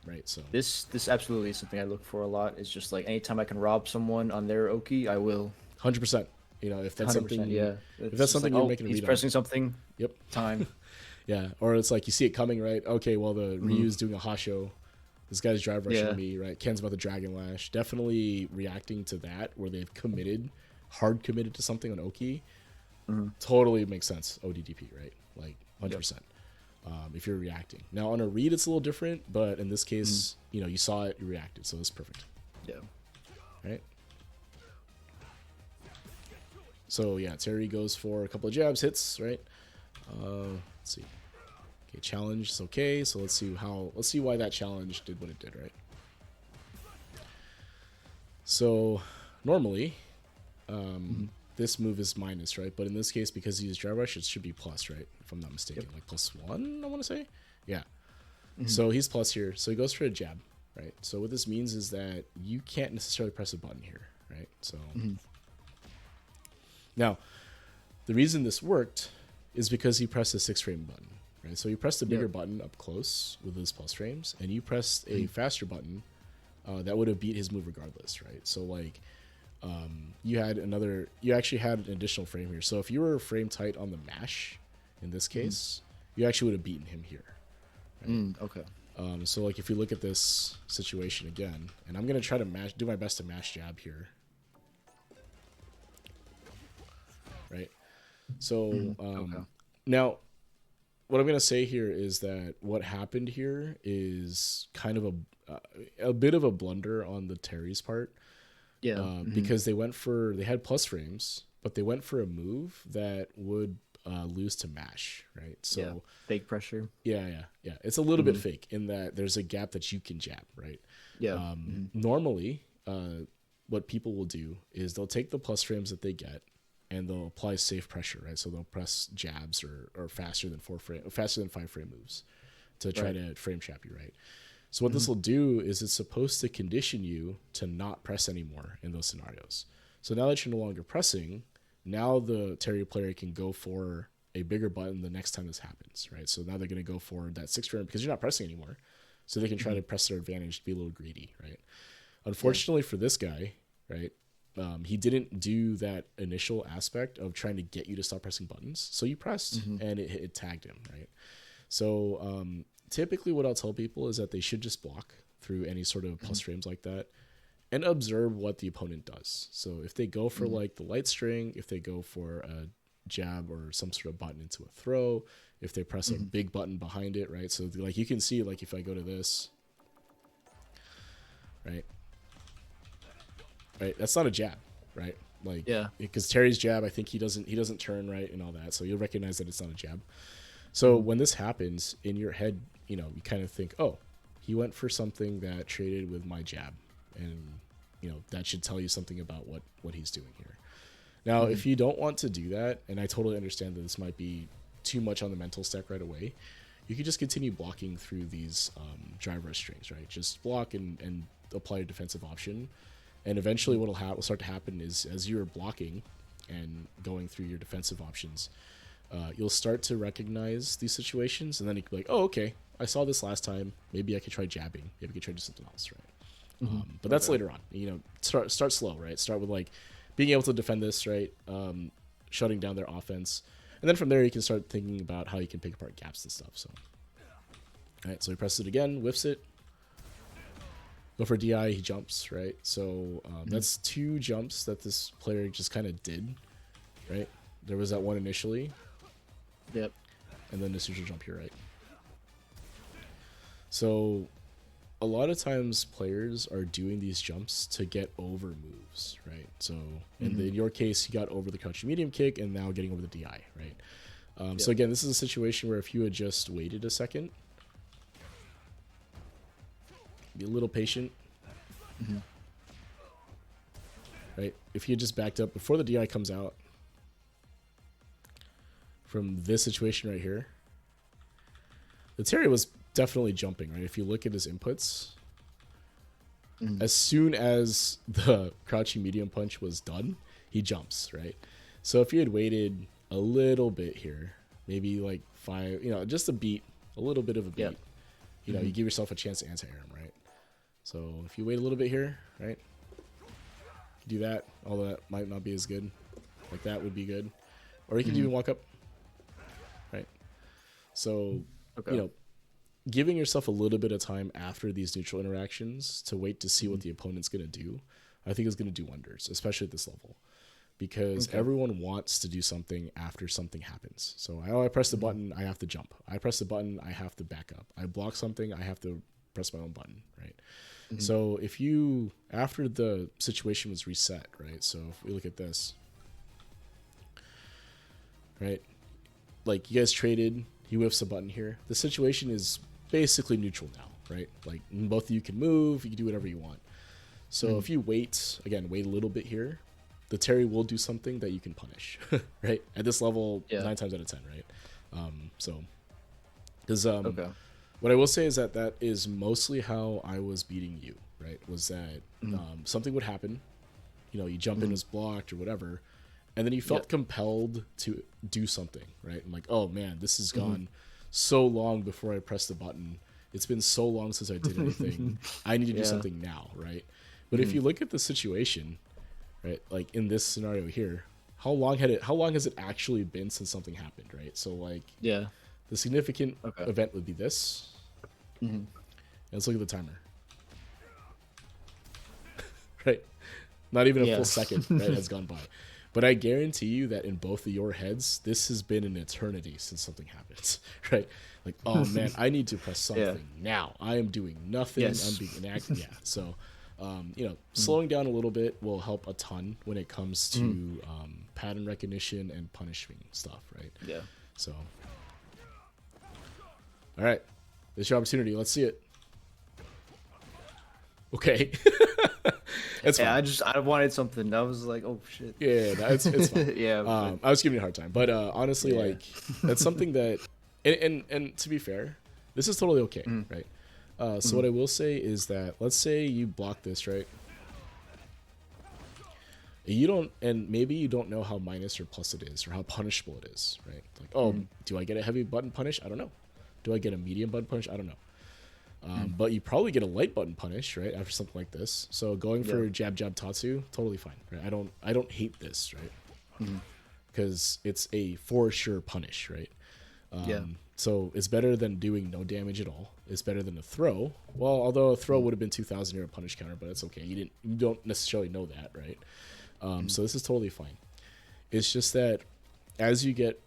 Right, so this absolutely is something I look for a lot. It's just like anytime I can rob someone on their Oki, I will. 100%. You know, if that's something, if that's something like, you're making a read on. He's pressing something. Yep. Time. Yeah, or it's like you see it coming, right? Okay, well the Ryu's doing a Hasho. This guy's drive rushing me, right? Ken's about the Dragon Lash. Definitely reacting to that where they've hard committed to something on Oki. Totally makes sense. ODDP, right? Like 100%. if you're reacting. Now on a read, it's a little different, but in this case, you know, you saw it, you reacted, so it's perfect. Yeah. Right. So yeah, Terry goes for a couple of jabs, hits, right? Let's see. Okay, challenge is okay. So let's see why that challenge did what it did, right? So normally, this move is minus, right? But in this case, because he used Dry Rush, it should be plus, right? If I'm not mistaken, like +1, I want to say. Yeah. So he's plus here. So he goes for a jab, right? So what this means is that you can't necessarily press a button here, right? So now, the reason this worked is because he pressed a 6-frame button, right? So you pressed a bigger button up close with his plus frames, and you pressed a faster button that would have beat his move regardless, right? So like, you actually had an additional frame here. So if you were frame tight on the mash, in this case, you actually would have beaten him here. Right? Okay. So like if you look at this situation again, and I'm gonna try to do my best to mash jab here. Right. So now, what I'm gonna say here is that what happened here is kind of a bit of a blunder on the Terry's part. Yeah. Because they had plus frames, but they went for a move that would lose to mash, right? So fake pressure. Yeah. It's a little bit fake in that there's a gap that you can jab, right? Yeah. Normally, what people will do is they'll take the plus frames that they get and they'll apply safe pressure, right? So they'll press jabs or faster than 5-frame moves to try to frame trap you, right? So what this will do is it's supposed to condition you to not press anymore in those scenarios. So now that you're no longer pressing, now the Terry player can go for a bigger button the next time this happens, right? So now they're going to go for that 6-frame because you're not pressing anymore. So they can try to press their advantage to be a little greedy, right? Unfortunately for this guy, right, he didn't do that initial aspect of trying to get you to stop pressing buttons. So you pressed and it tagged him, right? So typically what I'll tell people is that they should just block through any sort of plus frames like that and observe what the opponent does. So if they go for like the light string, if they go for a jab or some sort of button into a throw, if they press a big button behind it, right? So like you can see, like if I go to this, right, that's not a jab, right? Like, because Terry's jab, I think he doesn't turn right and all that, so you'll recognize that it's not a jab. So when this happens in your head, you know, you kind of think, oh, he went for something that traded with my jab, and you know that should tell you something about what he's doing here. Now, if you don't want to do that, and I totally understand that this might be too much on the mental stack right away, you can just continue blocking through these driver strings, right? Just block and apply a defensive option, and eventually what will start to happen is as you're blocking and going through your defensive options, you'll start to recognize these situations, and then you can be like, oh, okay, I saw this last time. Maybe I could try jabbing. Maybe I could try to do something else, right? But that's later on. You know, start slow, right? Start with like being able to defend this, right? Shutting down their offense, and then from there you can start thinking about how you can pick apart gaps and stuff. So, all right, so he presses it again, whiffs it. Go for DI, he jumps, right? So that's 2 jumps that this player just kind of did, right? There was that one initially. Yep. And then this neutral jump here, right? So a lot of times players are doing these jumps to get over moves, right? So in your case, you got over the crouching medium kick and now getting over the DI, right? So again, this is a situation where if you had just waited a second, be a little patient, right? If you had just backed up before the DI comes out from this situation right here, the Terry was definitely jumping, right? If you look at his inputs, as soon as the crouching medium punch was done, he jumps, right? So if you had waited a little bit here, maybe like 5, you know, just a beat, a little bit of a beat, you know, you give yourself a chance to anti-air him, right? So if you wait a little bit here, right, do that, although that might not be as good. Like that would be good. Or you can even walk up, right? So, you know, giving yourself a little bit of time after these neutral interactions to wait to see what the opponent's going to do, I think is going to do wonders, especially at this level. because Okay. everyone wants to do something after something happens. So I press the button, I have to jump. I press the button, I have to back up. I block something, I have to press my own button, right? So if you, after the situation was reset, right? So if we look at this, right? Like you guys traded, he whiffs a button here. The situation is basically neutral now, right? Like both of you can move, you can do whatever you want. So if you wait, again, wait a little bit here, the Terry will do something that you can punish, right? At this level, Yeah. 9 times out of 10, right? So, because Okay. what I will say is that that is mostly how I was beating you, right? Was that something would happen, you know, you jump in as blocked or whatever, and then you felt compelled to do something, right? I'm like, oh man, this has gone so long before I pressed the button. It's been so long since I did anything. I need to do Yeah. something now, right? But if you look at the situation, right, like in this scenario here, how long has it actually been since something happened, right? So like Yeah. the significant Okay. event would be this. And let's look at the timer. Right? Not even a Yeah. full second, right, has gone by. But I guarantee you that in both of your heads, this has been an eternity since something happens, right? Like, oh man, I need to press something now. I am doing nothing. I'm Yes. being inactive. Yeah. So, you know, slowing down a little bit will help a ton when it comes to pattern recognition and punishing stuff, right? Yeah. So, all right, this is your opportunity. Let's see it. Okay. It's fine. Yeah, I wanted something. I was like, oh shit. Yeah, no, it's fine. Yeah. I was giving you a hard time, but honestly, Yeah. like that's something that, and to be fair, this is totally okay, right? So what I will say is that let's say you block this, right? You don't, and maybe you don't know how minus or plus it is, or how punishable it is, right? Like, oh, do I get a heavy button punish? I don't know. Do I get a medium button punish? I don't know. But you probably get a light button punish, right, after something like this. So going for jab jab tatsu, totally fine, right? I don't hate this, right? Because it's a for sure punish, right? Yeah. So it's better than doing no damage at all. It's better than a throw. Well, although a throw would have been 2,000 year punish counter, but it's okay. You don't necessarily know that, right? So this is totally fine. It's just that as you get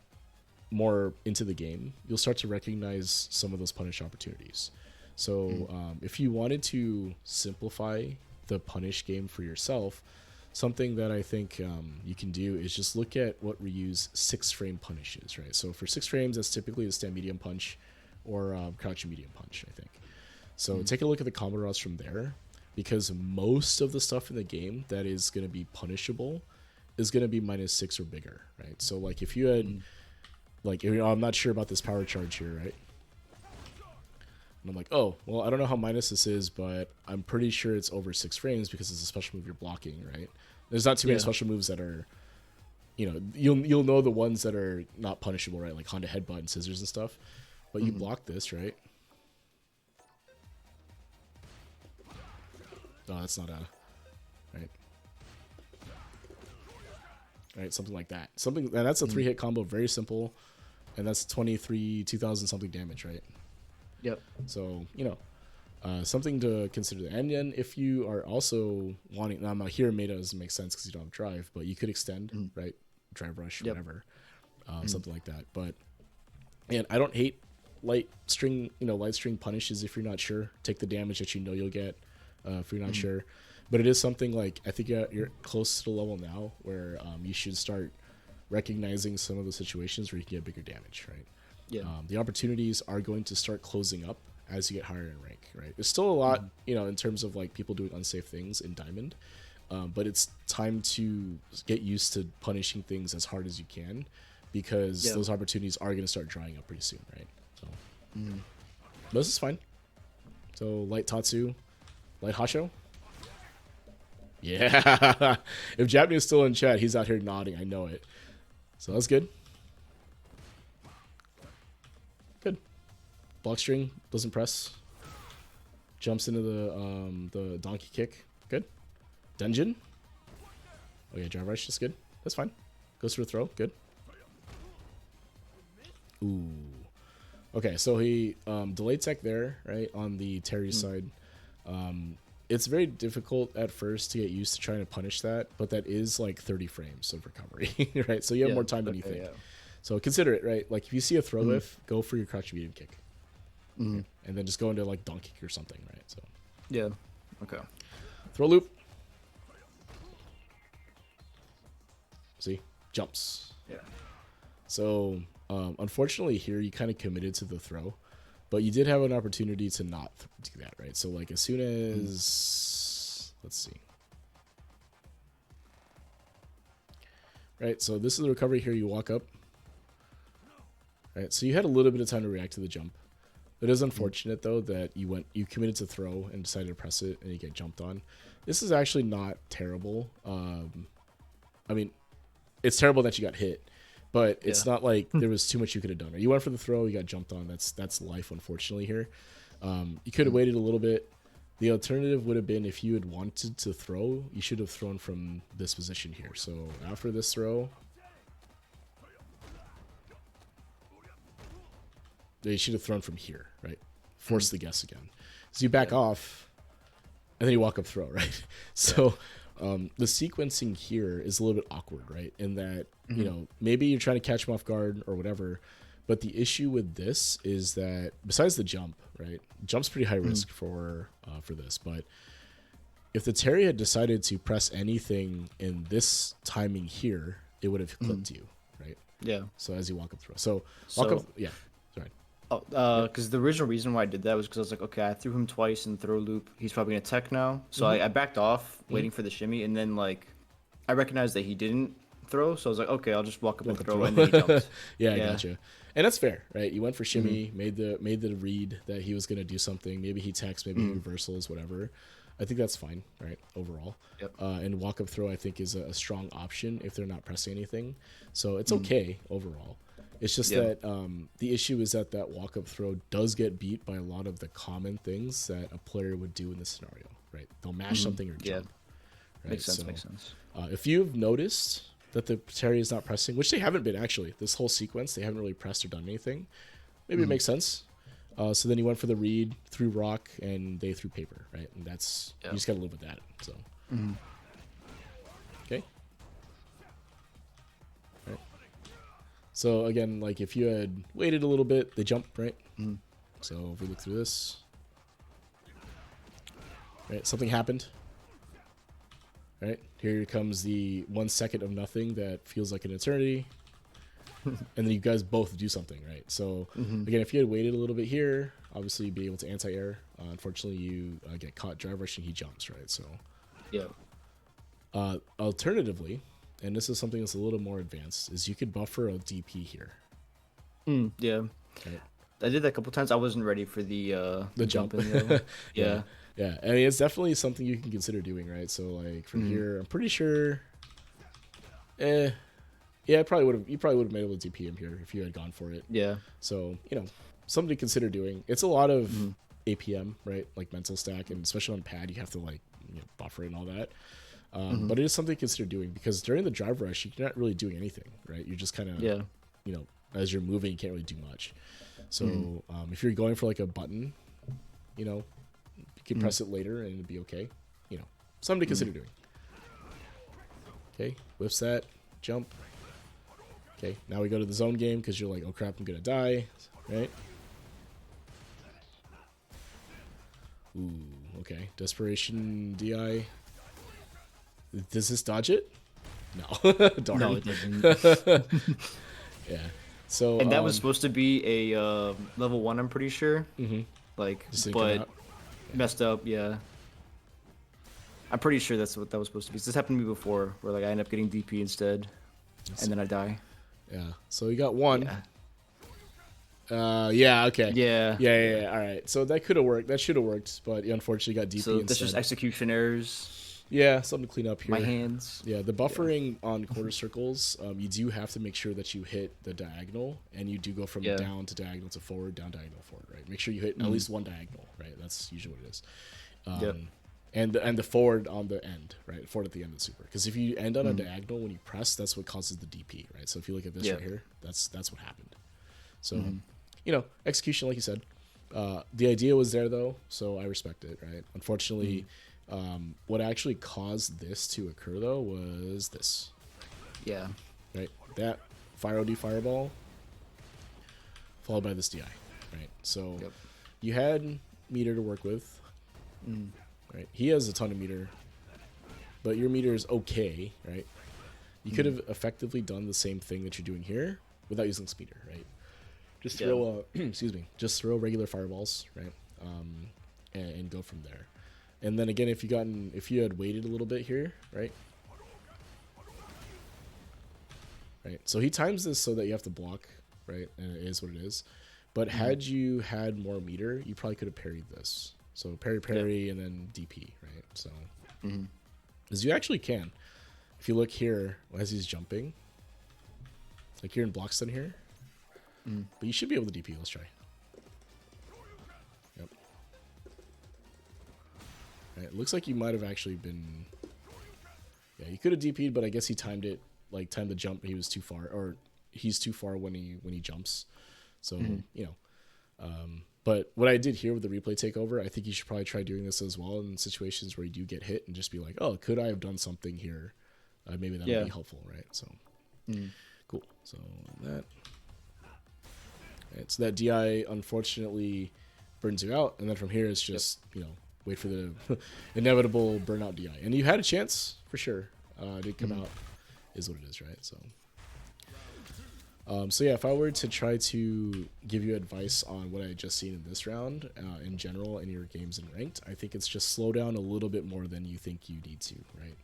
more into the game, you'll start to recognize some of those punish opportunities. So if you wanted to simplify the punish game for yourself, something that I think you can do is just look at what Ryu's 6-frame punishes, right? So for 6 frames, that's typically the stand medium punch or crouching medium punch, I think. So take a look at the combo routes from there, because most of the stuff in the game that is going to be punishable is going to be -6 or bigger, right? So like if you had, like, you know, I'm not sure about this power charge here, right? And I'm like, oh, well, I don't know how minus this is, but I'm pretty sure it's over 6 frames because it's a special move you're blocking, right? There's not too many special moves that are, you know, you'll know the ones that are not punishable, right? Like Honda headbutt and scissors and stuff. But you block this, right? No, that's not a, right? Right, something like that. Something, and that's a 3-hit combo, very simple, and that's 2,000 something damage, right? Yep. So, you know, something to consider. And then if you are also wanting, now here Meta doesn't make sense because you don't have drive, but you could extend, right? Drive rush, whatever, something like that. But, and I don't hate light string punishes if you're not sure. Take the damage that you know you'll get if you're not sure. But it is something like, I think you're close to the level now where you should start recognizing some of the situations where you can get bigger damage, right? Yeah. The opportunities are going to start closing up as you get higher in rank, right? There's still a lot, you know, in terms of like people doing unsafe things in Diamond, but it's time to get used to punishing things as hard as you can, because those opportunities are going to start drying up pretty soon, right? So, but this is fine. So light Tatsu, light Hasho. Yeah, if Japanese is still in chat, he's out here nodding. I know it. So that's good. Good. Block string doesn't press. Jumps into the donkey kick. Good. Dungeon. Oh yeah, drive rush is good. That's fine. Goes for a throw. Good. Ooh. Okay, so he delayed tech there, right, on the Terry side. it's very difficult at first to get used to trying to punish that, but that is like 30 frames of recovery, right? So you have more time than you think. Yeah. So consider it, right? Like if you see a throw whiff, go for your crouch medium kick. Mm-hmm. And then just go into like dunk kick or something, right? So Yeah. Okay. throw loop. See? Jumps. Yeah. So unfortunately here you kind of committed to the throw, but you did have an opportunity to not do that, right? So like as soon as let's see. Right, so this is the recovery here. You walk up. Right, so you had a little bit of time to react to the jump. It is unfortunate though that you committed to throw and decided to press it and you get jumped on. This is actually not terrible. I mean, it's terrible that you got hit, but it's not like there was too much you could have done. You went for the throw, you got jumped on. That's life, unfortunately here. You could have waited a little bit. The alternative would have been if you had wanted to throw, you should have thrown from this position here. So after this throw, you should have thrown from here, right? Force the guess again. So you back off, and then you walk up throw, right? So the sequencing here is a little bit awkward, right? In that, you know, maybe you're trying to catch him off guard or whatever, but the issue with this is that besides the jump, right? Jump's pretty high risk for this, but if the Terry had decided to press anything in this timing here, it would have clipped you, right? Yeah. So as you walk up throw. So walk up, yeah. Sorry. Oh, because the original reason why I did that was because I was like, okay, I threw him twice in throw loop. He's probably gonna tech now. So I backed off, waiting for the shimmy, and then like I recognized that he didn't throw, so I was like, okay, I'll just walk up and throw, and then he jumped. Yeah, I gotcha. And that's fair, right? You went for shimmy, made the read that he was gonna do something. Maybe he techs, maybe he reversals, whatever. I think that's fine, right? Overall. Yep. And walk up throw, I think, is a strong option if they're not pressing anything. So it's okay overall. It's just that the issue is that walk up throw does get beat by a lot of the common things that a player would do in this scenario, right? They'll mash something or jump. Right? Makes sense. If you've noticed that the Terry is not pressing, which they haven't been actually, this whole sequence, they haven't really pressed or done anything, maybe it makes sense. So then you went for the read, threw rock, and they threw paper, right? And that's, you just got to live with that. So, okay. Right. So again, like if you had waited a little bit, they jump, right? So if we look through this, right, something happened. Right, here comes the 1 second of nothing that feels like an eternity. And then you guys both do something, right? So again, if you had waited a little bit here, obviously you'd be able to anti-air. Unfortunately, you get caught drive rushing, he jumps, right? So alternatively, and this is something that's a little more advanced, is you could buffer a DP here. Yeah. Right? I did that a couple times. I wasn't ready for the jump. in though. Yeah. Yeah, I mean, it's definitely something you can consider doing, right? So like from here, I'm pretty sure yeah, you probably would have been able to DP him here if you had gone for it. Yeah. So, you know, something to consider doing. It's a lot of APM, right? Like mental stack, and especially on pad, you have to like, you know, buffer and all that. But it is something to consider doing because during the drive rush, you're not really doing anything, right? You're just kind of, you know, as you're moving, you can't really do much. So if you're going for like a button, you know, you can press it later and it'll be okay. You know, something to consider doing. Okay, whiffs that, jump. Okay, now we go to the zone game because you're like, oh crap, I'm gonna die, right? Ooh, okay. Desperation DI. Does this dodge it? No. Darn. No, it doesn't. Yeah. So And that was supposed to be a level 1, I'm pretty sure. Like, just but messed up. Yeah. I'm pretty sure that's what that was supposed to be. This happened to me before, where like I end up getting DP instead, and then I die. Yeah. So you got one. Yeah. Yeah. Okay. Yeah. All right. So that could have worked. That should have worked, but you unfortunately got DP So instead. that's just execution errors. Yeah, something to clean up here. My hands. Yeah, the buffering on quarter circles, you do have to make sure that you hit the diagonal, and you do go from down to diagonal to forward, down diagonal forward, right? Make sure you hit at least one diagonal, right? That's usually what it is. And the forward on the end, right? Forward at the end of the super. Because if you end on a diagonal when you press, that's what causes the DP, right? So if you look at this right here, that's what happened. So, you know, execution, like you said. The idea was there, though, so I respect it, right? Unfortunately, What actually caused this to occur though was this. Yeah. Right, that Fire OD Fireball followed by this DI. Right, so you had meter to work with. Right, he has a ton of meter, but your meter is okay. Right, you could have effectively done the same thing that you're doing here without using speeder. Right, just throw excuse me, just throw regular fireballs. Right, and go from there. And then again, if you had waited a little bit here, right? Right. So he times this so that you have to block, right? And it is what it is. But had you had more meter, you probably could have parried this. So parry, and then DP, right? So, as you actually can. If you look here, as he's jumping, like you're in block stun here, but you should be able to DP. Let's try. Yep. Right. It looks like you might have actually been. Yeah, you could have DP'd, but I guess he timed it. Like timed the jump, he was too far, or he's too far when he jumps. So you know. But what I did here with the replay takeover, I think you should probably try doing this as well in situations where you do get hit, and just be like, oh, could I have done something here? Maybe that would be helpful, right? So cool. So that. Right, so that DI unfortunately burns you out, and then from here it's just you know wait for the inevitable burnout DI, and you had a chance for sure. It did come out. Is what it is, right? So yeah, if I were to try to give you advice on what I just seen in this round, in general, in your games in ranked, I think it's just slow down a little bit more than you think you need to, right?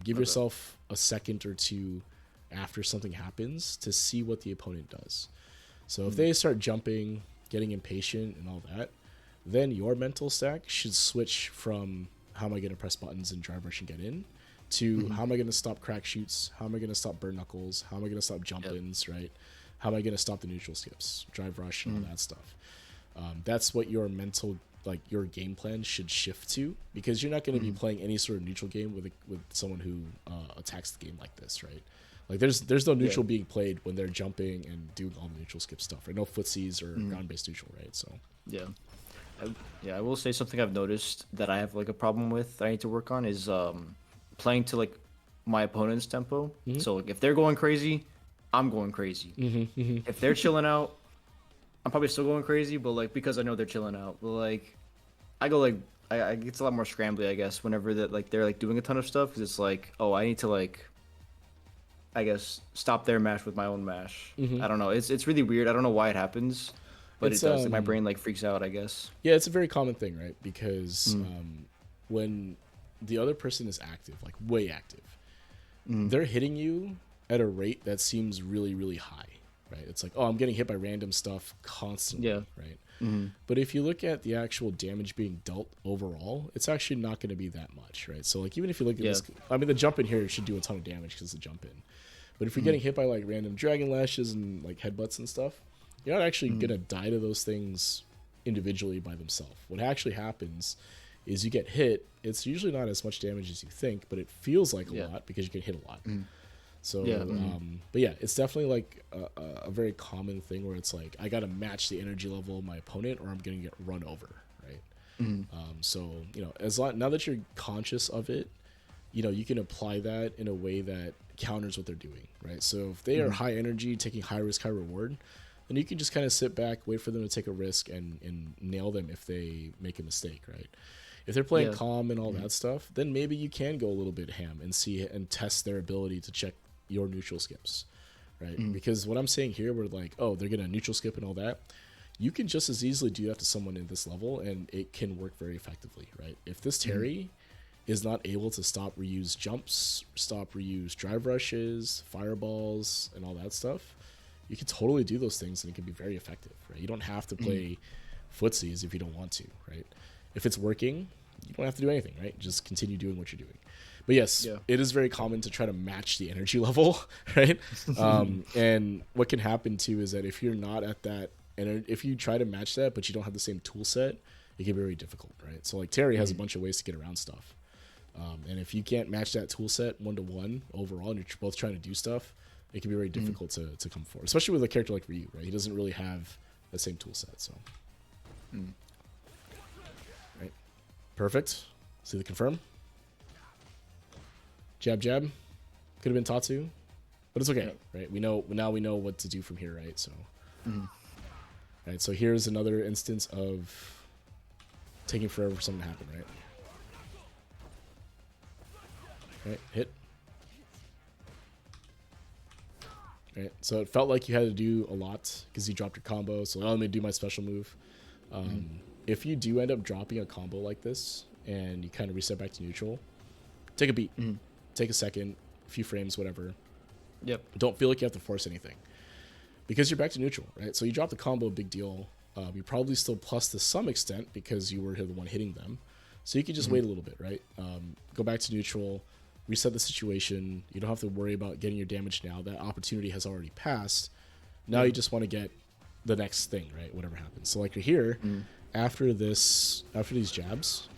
Give yourself a second or two after something happens to see what the opponent does. So if they start jumping, getting impatient, and all that, then your mental stack should switch from how am I going to press buttons and drive rush and get in, to how am I going to stop crack shoots? How am I going to stop burn knuckles? How am I going to stop jump ins, right? How am I going to stop the neutral skips, drive rush, and all that stuff? That's what your mental, like your game plan should shift to, because you're not going to be playing any sort of neutral game with someone who attacks the game like this, right? Like there's no neutral being played when they're jumping and doing all the neutral skip stuff, right? No footsies or ground-based neutral, right? So I will say something I've noticed that I have like a problem with that I need to work on is playing to like my opponent's tempo. So like if they're going crazy, I'm going crazy. If they're chilling out, I'm probably still going crazy, but like because I know they're chilling out. But like I go like I it's a lot more scrambly, I guess, whenever that like they're like doing a ton of stuff, because it's like, oh, I need to like I guess stop their mash with my own mash. I don't know. It's really weird. I don't know why it happens, but it does. Like, my brain like freaks out, I guess. Yeah, it's a very common thing, right? Because when the other person is active, like way active, they're hitting you at a rate that seems really, really high, right? It's like, oh, I'm getting hit by random stuff constantly, right? But if you look at the actual damage being dealt overall, it's actually not going to be that much, right? So like even if you look at this, I mean, the jump in here should do a ton of damage because it's a jump in. But if you're getting hit by like random dragon lashes and like headbutts and stuff, you're not actually going to die to those things individually by themselves. What actually happens is you get hit. It's usually not as much damage as you think, but it feels like a lot because you get hit a lot. So, but yeah, it's definitely like a very common thing where it's like, I got to match the energy level of my opponent or I'm going to get run over, right? So, you know, now that you're conscious of it, you know, you can apply that in a way that counters what they're doing, right? So if they are high energy, taking high risk, high reward, then you can just kind of sit back, wait for them to take a risk and nail them if they make a mistake, right? If they're playing calm and all that stuff, then maybe you can go a little bit ham and see and test their ability to check your neutral skips, right? Because what I'm saying here, we're like, oh, they're gonna neutral skip and all that. You can just as easily do that to someone in this level, and it can work very effectively, right? If this Terry is not able to stop reuse jumps, stop reuse drive rushes, fireballs, and all that stuff, you can totally do those things, and it can be very effective, right? You don't have to play footsies if you don't want to, right? If it's working, you don't have to do anything, right? Just continue doing what you're doing. But yes, it is very common to try to match the energy level, right? And what can happen too is that if you're not at that, and if you try to match that, but you don't have the same tool set, it can be very difficult, right? So like Terry has a bunch of ways to get around stuff. And if you can't match that tool set 1-to-1 overall, and you're both trying to do stuff, it can be very difficult to come forward, especially with a character like Ryu, right? He doesn't really have the same tool set, so. Right. Perfect. See the confirm. Jab, jab. Could have been Tatsu, but it's okay, right? We know what to do from here, right? So, right. So here's another instance of taking forever for something to happen, right? Right, hit. Right, so it felt like you had to do a lot because you dropped your combo. So let me do my special move. If you do end up dropping a combo like this and you kind of reset back to neutral, take a beat, take a second, a few frames, whatever. Yep. Don't feel like you have to force anything because you're back to neutral, right? So you drop the combo, big deal. You probably still plus to some extent because you were the one hitting them. So you could just wait a little bit, right? Go back to neutral, reset the situation. You don't have to worry about getting your damage now. That opportunity has already passed. Now you just want to get the next thing, right? Whatever happens. So like you're here, after these jabs,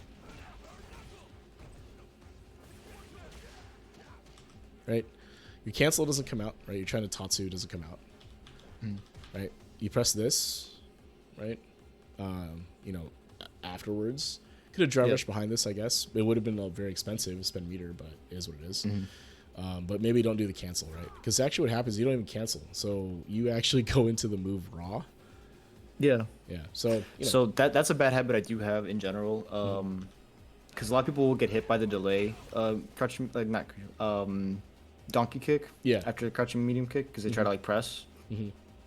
right? Your cancel doesn't come out, right? You're trying to Tatsu, doesn't come out, right? You press this, right? Afterwards, could have dry rush behind this, I guess. It would have been very expensive to spend meter, but it is what it is. But maybe don't do the cancel, right? Because actually what happens, you don't even cancel. So you actually go into the move raw. Yeah. Yeah. So, So that's a bad habit I do have in general. Because a lot of people will get hit by the delay, crouching, like not donkey kick. Yeah. After the crouching medium kick, because they try to like press.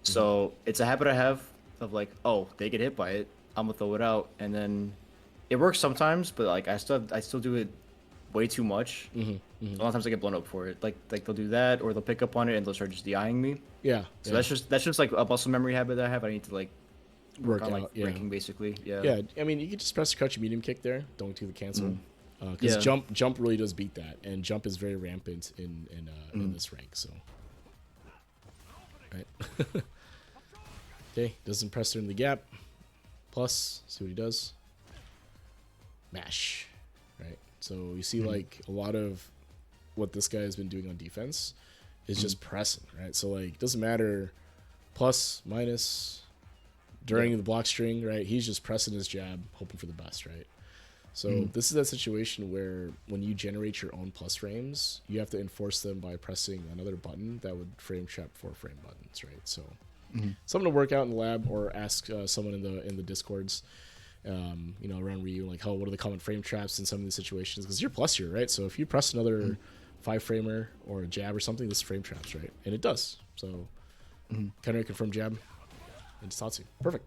So it's a habit I have of like, oh, they get hit by it, I'm gonna throw it out, and then it works sometimes, but like I still do it way too much. A lot of times I get blown up for it. Like they'll do that, or they'll pick up on it and they'll start just DIing me. Yeah. So that's just like a muscle memory habit that I have. I need to like work on out, like breaking basically. Yeah. Yeah. I mean, you could just press the crouch medium kick there. Don't do the cancel. Because jump really does beat that, and jump is very rampant in this rank. So, right. Okay, doesn't press her in the gap. Plus, see what he does. Mash, right? So you see like a lot of what this guy has been doing on defense is just pressing, right? So like doesn't matter plus, minus, during the block string, right? He's just pressing his jab, hoping for the best, right? So this is that situation where when you generate your own plus frames, you have to enforce them by pressing another button that would frame trap 4 frame buttons, right? So something to work out in the lab, or ask someone in the discords, around Ryu, like, what are the common frame traps in some of these situations? Because you're plus here, right? So if you press another 5-framer or a jab or something, this frame traps, right? And it does. So counter confirm jab into Tatsu. Perfect,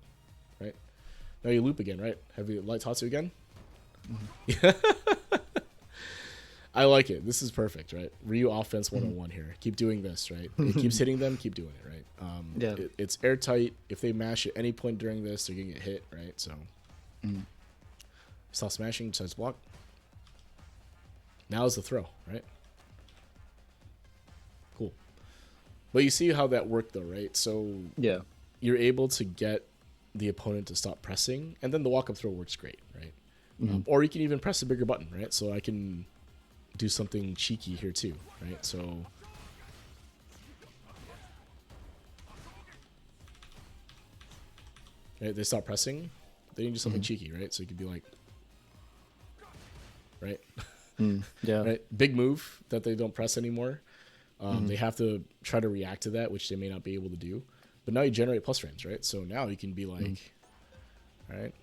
right? Now you loop again, right? Have you light Tatsu again? I like it. This is perfect, right? Ryu offense 101 here. Keep doing this, right? It keeps hitting them. Keep doing it, right? It's airtight. If they mash at any point during this, they're gonna get hit, right? So stop smashing, decides block. Now is the throw, right? Cool. But you see how that worked though, right? So you're able to get the opponent to stop pressing, and then the walk-up throw works great, right? Or you can even press a bigger button, right? So I can do something cheeky here too, right? So they stop pressing, then you can do something cheeky, right? So you could be like, right? Right? Big move that they don't press anymore. They have to try to react to that, which they may not be able to do. But now you generate plus frames, right? So now you can be like, right,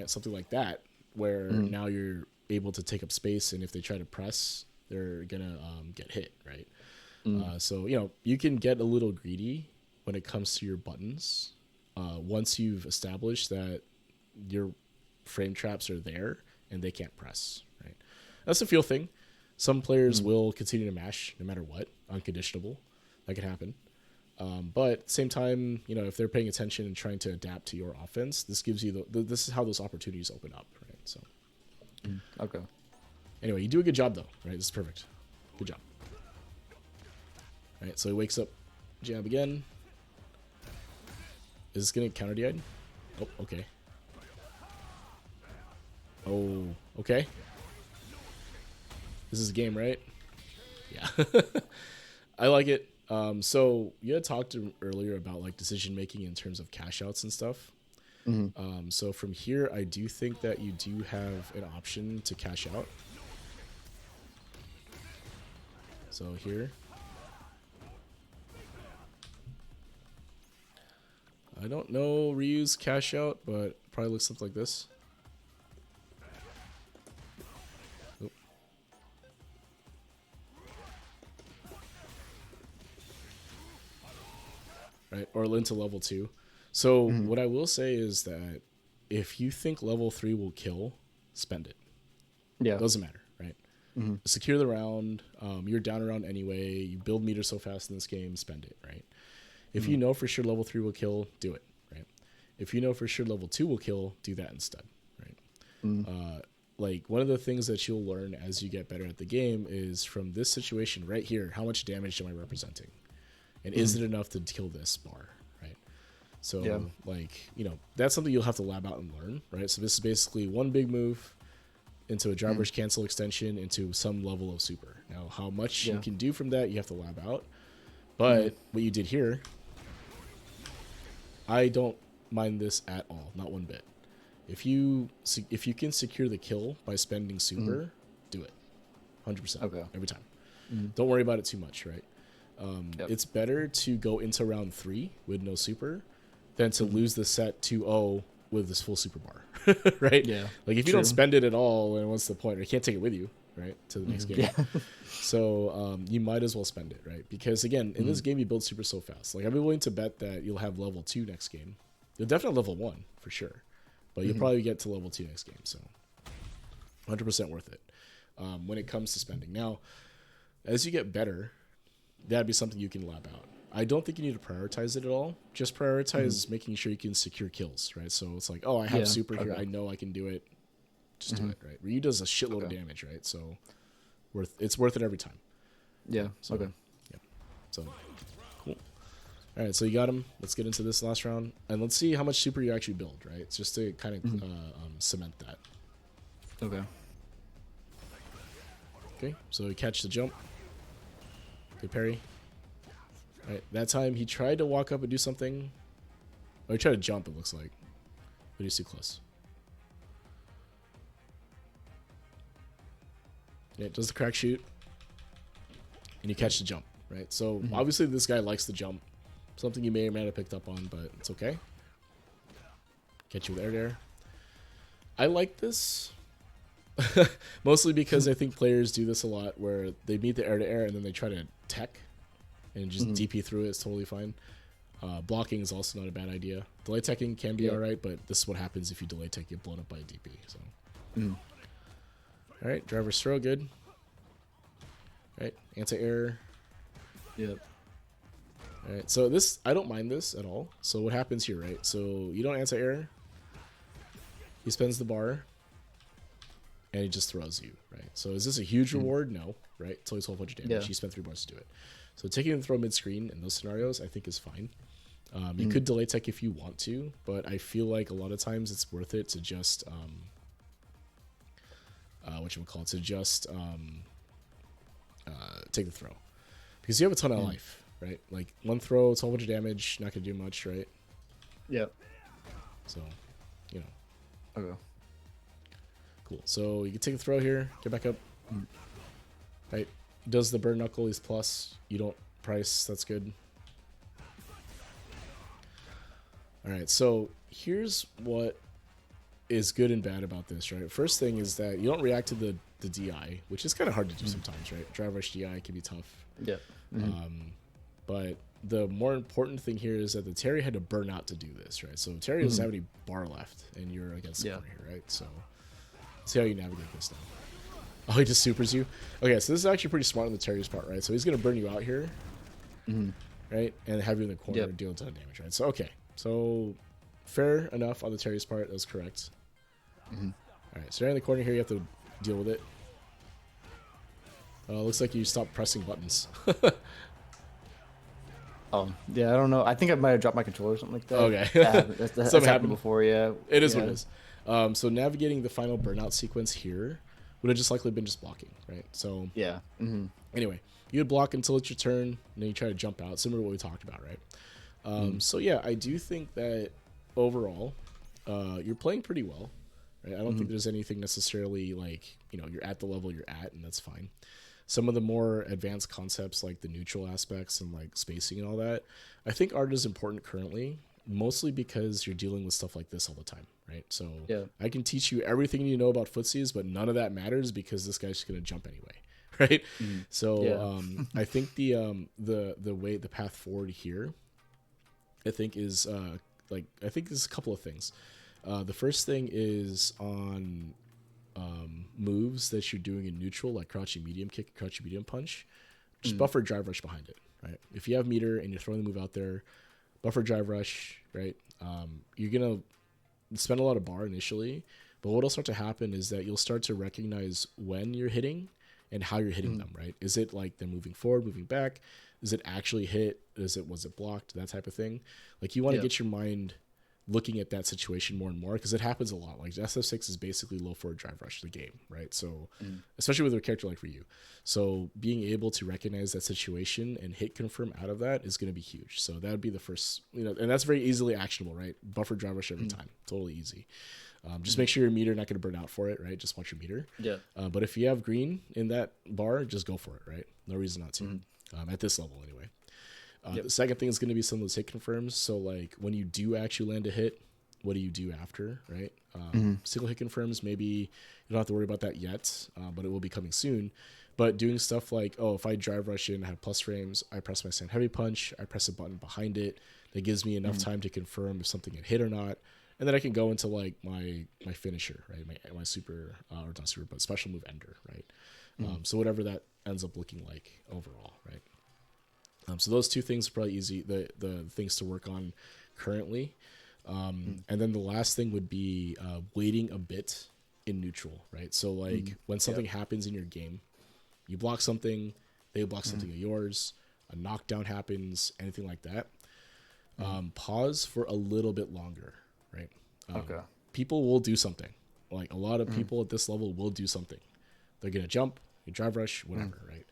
something like that, where now you're able to take up space, and if they try to press, they're gonna get hit, right? So you can get a little greedy when it comes to your buttons once you've established that your frame traps are there and they can't press, right? That's a feel thing. Some players will continue to mash no matter what, unconditionable. That can happen. But at the same time, if they're paying attention and trying to adapt to your offense, this gives you this is how those opportunities open up, right? So, okay. Anyway, you do a good job though, right? This is perfect. Good job. All right, so he wakes up, jab again. Is this gonna counter DI'd? Oh, okay. Oh, okay. This is a game, right? Yeah. I like it. So you had talked earlier about like decision making in terms of cash outs and stuff. So from here, I do think that you do have an option to cash out. So here, I don't know Ryu's cash out, but probably looks something like this. Oop. Right, or into level 2. So what I will say is that if you think level 3 will kill, spend it. Yeah. Doesn't matter, right? Secure the round. You're down around anyway. You build meter so fast in this game, spend it, right? If you know for sure level 3 will kill, do it, right? If you know for sure level 2 will kill, do that instead, right? Like, one of the things that you'll learn as you get better at the game is from this situation right here, how much damage am I representing? And is it enough to kill this bar, right? So, like, you know, that's something you'll have to lab out and learn, right? So this is basically one big move into a driver's cancel extension into some level of super. Now, how much you can do from that, you have to lab out. But what you did here, I don't mind this at all, not one bit. If you can secure the kill by spending super, do it, 100%, every time. Don't worry about it too much, right? It's better to go into round 3 with no super than to lose the set 2-0 with this full super bar, right? Yeah. Like, if you don't spend it at all, then what's the point? Or you can't take it with you, right, to the next game. Yeah. So you might as well spend it, right? Because again, in this game, you build super so fast. Like, I'd be willing to bet that you'll have level 2 next game. You'll definitely have level 1 for sure, but you'll probably get to level 2 next game. So 100% worth it when it comes to spending. Now, as you get better, that'd be something you can lab out. I don't think you need to prioritize it at all. Just prioritize making sure you can secure kills, right? So it's like, oh, I have super here. I know I can do it. Just do it, right? Ryu does a shitload of damage, right? So it's worth it every time. Yeah. So, yeah. So cool. All right, so you got him. Let's get into this last round, and let's see how much super you actually build, right? It's just to kind of cement that. Okay. Okay, so you catch the jump. Good parry. All right, that time he tried to walk up and do something. Or he tried to jump, it looks like. But he's too close. Yeah, does the crack shoot. And you catch the jump, right? So obviously this guy likes the jump. Something you may or may not have picked up on, but it's okay. Catch you with air there. I like this. Mostly because I think players do this a lot where they meet the air to air and then they try to tech and just DP through it. It's totally fine. Blocking is also not a bad idea. Delay teching can be alright, but this is what happens if you delay tech, get blown up by a DP. So, alright, driver's throw, good. Alright, anti-air. Yep. Alright, so this, I don't mind this at all. So what happens here, right? So you don't anti-air. He spends the bar. And he just throws you, right? So is this a huge reward? No, right? It's only 1200 damage. Yeah. He spent 3 bars to do it. So taking the throw mid-screen in those scenarios, I think is fine. You could delay tech if you want to, but I feel like a lot of times it's worth it to just, to just take the throw. Because you have a ton of life, right? Like, one throw, 1200 damage, not going to do much, right? Yep. So, you know. Okay. Cool. So you can take a throw here, get back up. Right. Does the burn knuckle, he's plus. You don't price, that's good. Alright, so here's what is good and bad about this, right? First thing is that you don't react to the DI, which is kind of hard to do sometimes, right? Drive rush DI can be tough. Yeah. But the more important thing here is that the Terry had to burn out to do this, right? So Terry doesn't have any bar left, and you're against the corner here, right? So see how you navigate this now. Oh, he just supers you? Okay, so this is actually pretty smart on the Terry's part, right? So he's going to burn you out here, right? And have you in the corner and deal a ton of damage, right? So, okay. So, fair enough on the Terry's part. That was correct. Alright, so you're in the corner here. You have to deal with it. Looks like you stopped pressing buttons. Yeah, I don't know. I think I might have dropped my controller or something like that. Okay. That's happened before, yeah. It is what it is. So navigating the final burnout sequence here would have just likely been just blocking, right? So yeah. Anyway, you would block until it's your turn, and then you try to jump out, similar to what we talked about, right? So yeah, I do think that overall, you're playing pretty well. Right? I don't think there's anything necessarily like, you're at the level you're at, and that's fine. Some of the more advanced concepts like the neutral aspects and like spacing and all that, I think art is important currently, mostly because you're dealing with stuff like this all the time, right? So Yeah. I can teach you everything you know about footsies, but none of that matters because this guy's just gonna jump anyway, right? So Yeah. I think the path forward here, I think is I think there's a couple of things. The first thing is on moves that you're doing in neutral, like crouching medium kick, crouching medium punch. Just buffer drive rush behind it, right? If you have meter and you're throwing the move out there, buffer drive rush, right? You're gonna spend a lot of bar initially, but what'll start to happen is that you'll start to recognize when you're hitting and how you're hitting them, right? Is it like they're moving forward, moving back? Is it actually hit? Was it blocked? That type of thing. Like you want to get your mind looking at that situation more and more because it happens a lot. Like SF6 is basically low forward drive rush the game, right? So especially with a character like Ryu. So being able to recognize that situation and hit confirm out of that is going to be huge. So that would be the first, and that's very easily actionable, right? Buffer drive rush every time. Totally easy. Just make sure your meter not going to burn out for it, right? Just watch your meter. Yeah. But if you have green in that bar, just go for it, right? No reason not to. At this level anyway. The second thing is going to be some of those hit confirms. So like when you do actually land a hit, what do you do after, right? Single hit confirms, maybe you don't have to worry about that yet, but it will be coming soon. But doing stuff like, if I drive rush in, I have plus frames, I press my stand heavy punch, I press a button behind it, that gives me enough time to confirm if something had hit or not. And then I can go into like my finisher, right? My super, or not super, but special move ender, right? So whatever that ends up looking like overall, right? So those two things are probably easy, the things to work on currently. And then the last thing would be waiting a bit in neutral, right? So like when something happens in your game, you block something, they block something of yours, a knockdown happens, anything like that. Pause for a little bit longer, right? Okay. People will do something. Like a lot of people at this level will do something. They're going to jump, you drive rush, whatever, right?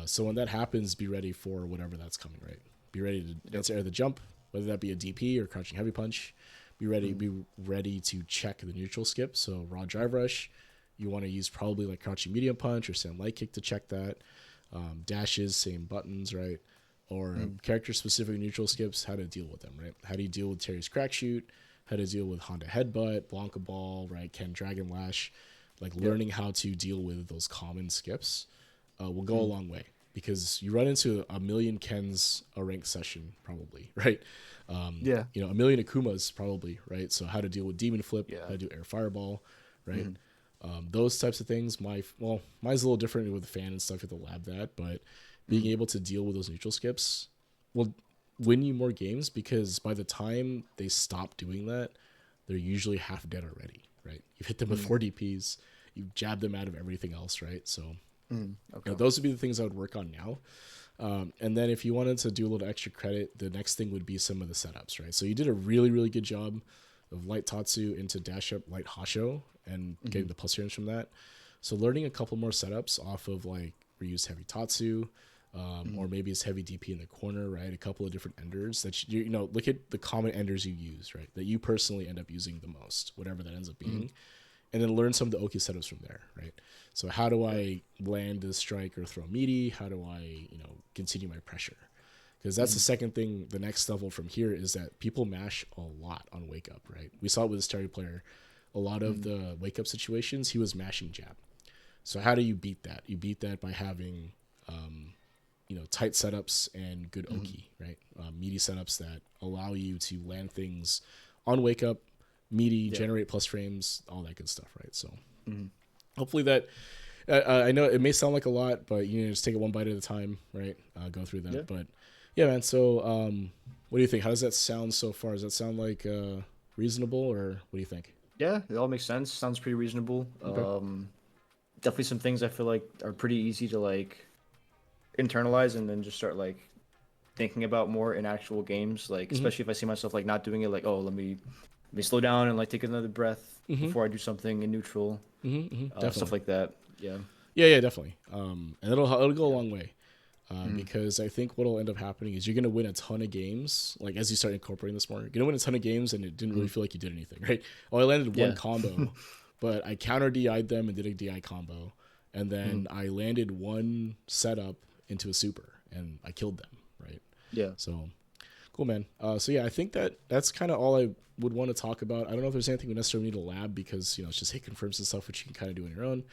So when that happens, be ready for whatever that's coming, right? Be ready to answer the jump, whether that be a DP or crouching heavy punch. Be ready to check the neutral skip. So raw drive rush, you want to use probably like crouching medium punch or stand light kick to check that. Dashes, same buttons, right? Or character specific neutral skips, how to deal with them, right? How do you deal with Terry's crack shoot? How to deal with Honda headbutt, Blanca ball, right? Ken dragon lash, like learning how to deal with those common skips will go a long way because you run into a million Kens a ranked session probably, right? A million Akumas probably, right? So how to deal with demon flip, how to do air fireball, right? Those types of things. Mine's a little different with the fan and stuff. You have to lab that, but being able to deal with those neutral skips will win you more games because by the time they stop doing that, they're usually half dead already, right? You've hit them with 4 DPs, you've jabbed them out of everything else, right? So those would be the things I would work on now. And then if you wanted to do a little extra credit, the next thing would be some of the setups, right? So you did a really, really good job of light Tatsu into dash up light Hasho and getting the plus range from that. So learning a couple more setups off of like reused heavy Tatsu, or maybe it's heavy DP in the corner, right? A couple of different enders that look at the common enders you use, right? That you personally end up using the most, whatever that ends up being. And then learn some of the Oki setups from there, right? So how do I land this strike or throw meaty? How do I, continue my pressure? Because that's the second thing, the next level from here is that people mash a lot on wake up, right? We saw it with the Stereo player. A lot of the wake up situations, he was mashing jab. So how do you beat that? You beat that by having, tight setups and good Oki, right? Meaty setups that allow you to land things on wake up, meaty, generate plus frames, all that good stuff, right? So hopefully that, I know it may sound like a lot, but just take it one bite at a time, right? Go through that. But yeah, man. So what do you think? How does that sound so far? Does that sound like reasonable, or what do you think? Yeah, it all makes sense. Sounds pretty reasonable. Okay. Definitely some things I feel like are pretty easy to like internalize and then just start like thinking about more in actual games. Like especially if I see myself like not doing it, like let me slow down and like take another breath before I do something in neutral. Definitely. Stuff like that. Yeah. Yeah, definitely. And it'll go a long way. because I think what'll end up happening is you're gonna win a ton of games. Like as you start incorporating this more, you're gonna win a ton of games, and it didn't really feel like you did anything, right? Oh, I landed one combo, but I counter DI'd them and did a DI combo, and then I landed one setup into a super, and I killed them, right? Yeah. So cool, man. So yeah, I think that's kind of all I would want to talk about. I don't know if there's anything we necessarily need to lab because it's just hit confirms and stuff, which you can kind of do on your own.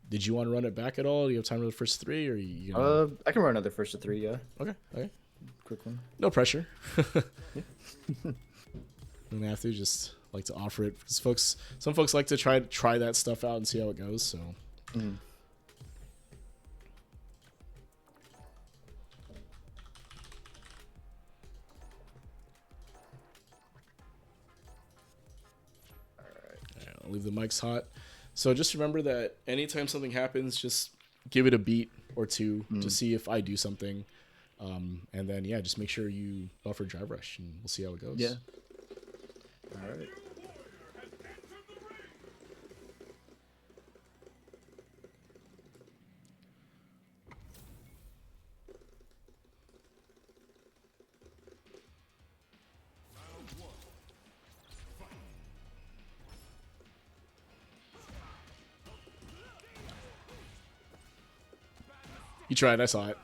Did you want to run it back at all? Do you have time for the first three, or you gonna... I can run another first to three. Yeah. Okay. Quick one. No pressure. And after, just like to offer it because some folks like to try that stuff out and see how it goes. So. I'll leave the mics hot. So just remember that anytime something happens, just give it a beat or two to see if I do something. And then, just make sure you offer drive rush, and we'll see how it goes. Yeah. All right. You tried. I saw it.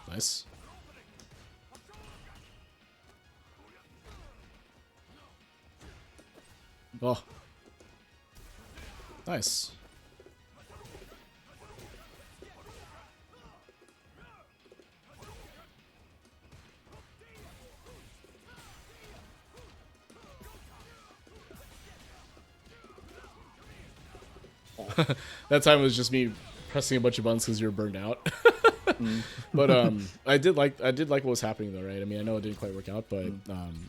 Nice. Oh. Nice. That time was just me pressing a bunch of buttons because you were burned out. But I did like what was happening though, right? I mean, I know it didn't quite work out, but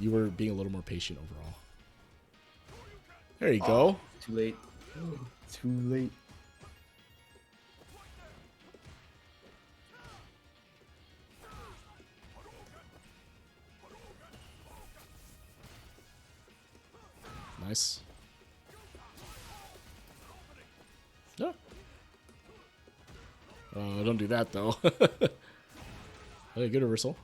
you were being a little more patient overall. There you go. Too late. Too late. Nice. Yeah. Don't do that though. Okay, good reversal.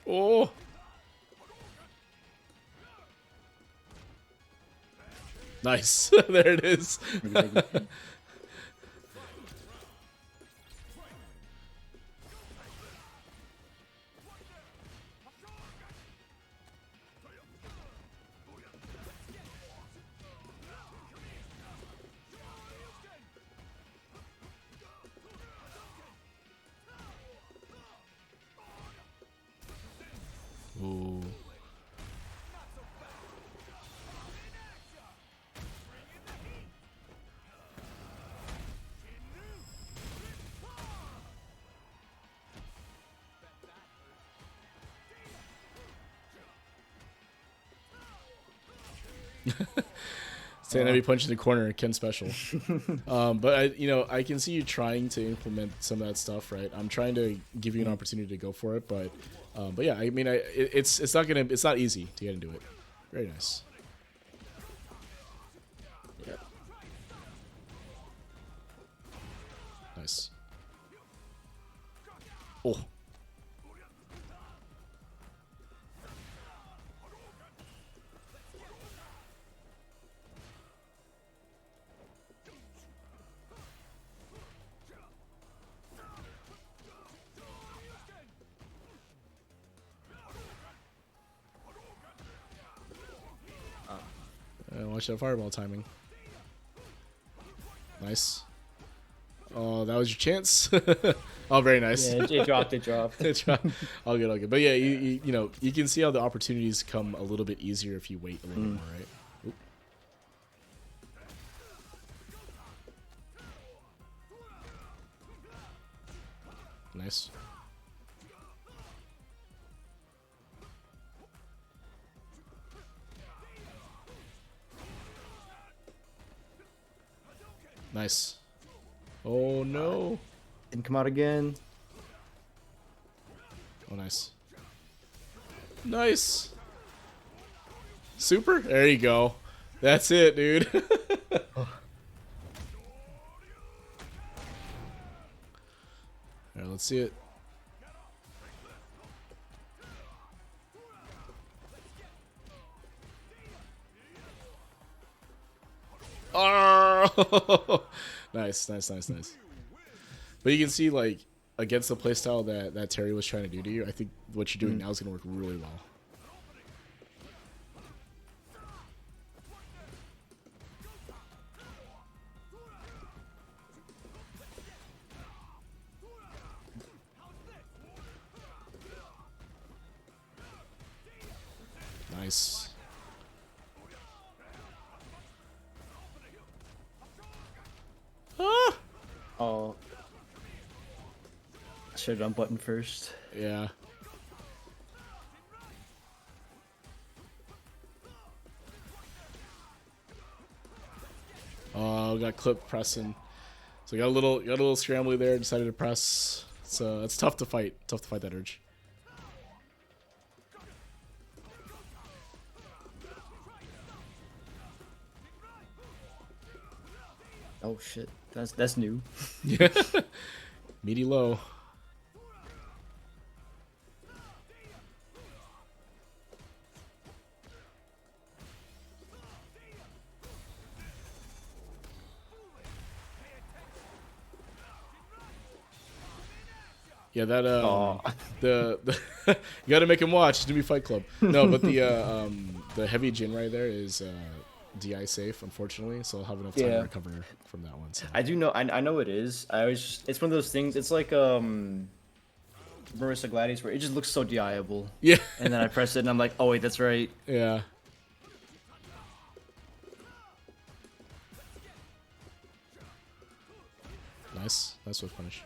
Oh. Nice. There it is. Ooh. Saying every punch in the corner, Ken special. But I can see you trying to implement some of that stuff, right? I'm trying to give you an opportunity to go for it, but yeah, I mean, it's not easy to get into it. Very nice. Yep. Nice. Oh. Watch that fireball timing. Nice. Oh, that was your chance. Oh, very nice. Yeah, it dropped. It dropped. All good. But yeah, you can see how the opportunities come a little bit easier if you wait a little bit more, right? Oop. Nice. Oh no. Didn't come out again. Oh, nice. Nice. Super. There you go. That's it, dude. Oh. All right, let's see it. Oh, nice, nice, nice, nice. But you can see, like, against the playstyle that Terry was trying to do to you, I think what you're doing now is going to work really well. Nice. Ah! Oh. Should have done button first. Yeah. Oh, got clip pressing. So got a little scrambly there. Decided to press. So it's tough to fight. Tough to fight that urge. Oh shit, that's new. Yeah. Meaty low. Yeah, that the you got to make him watch. It's gonna be Fight Club. No, but the heavy Jin right there is DI safe, unfortunately. So I'll have enough time to recover from that one. So. I do know. I know it is. It's one of those things. It's like Marissa Gladius where it just looks so DI-able. Yeah. And then I press it and I'm like, oh wait, that's right. Yeah. Nice. Nice with punish.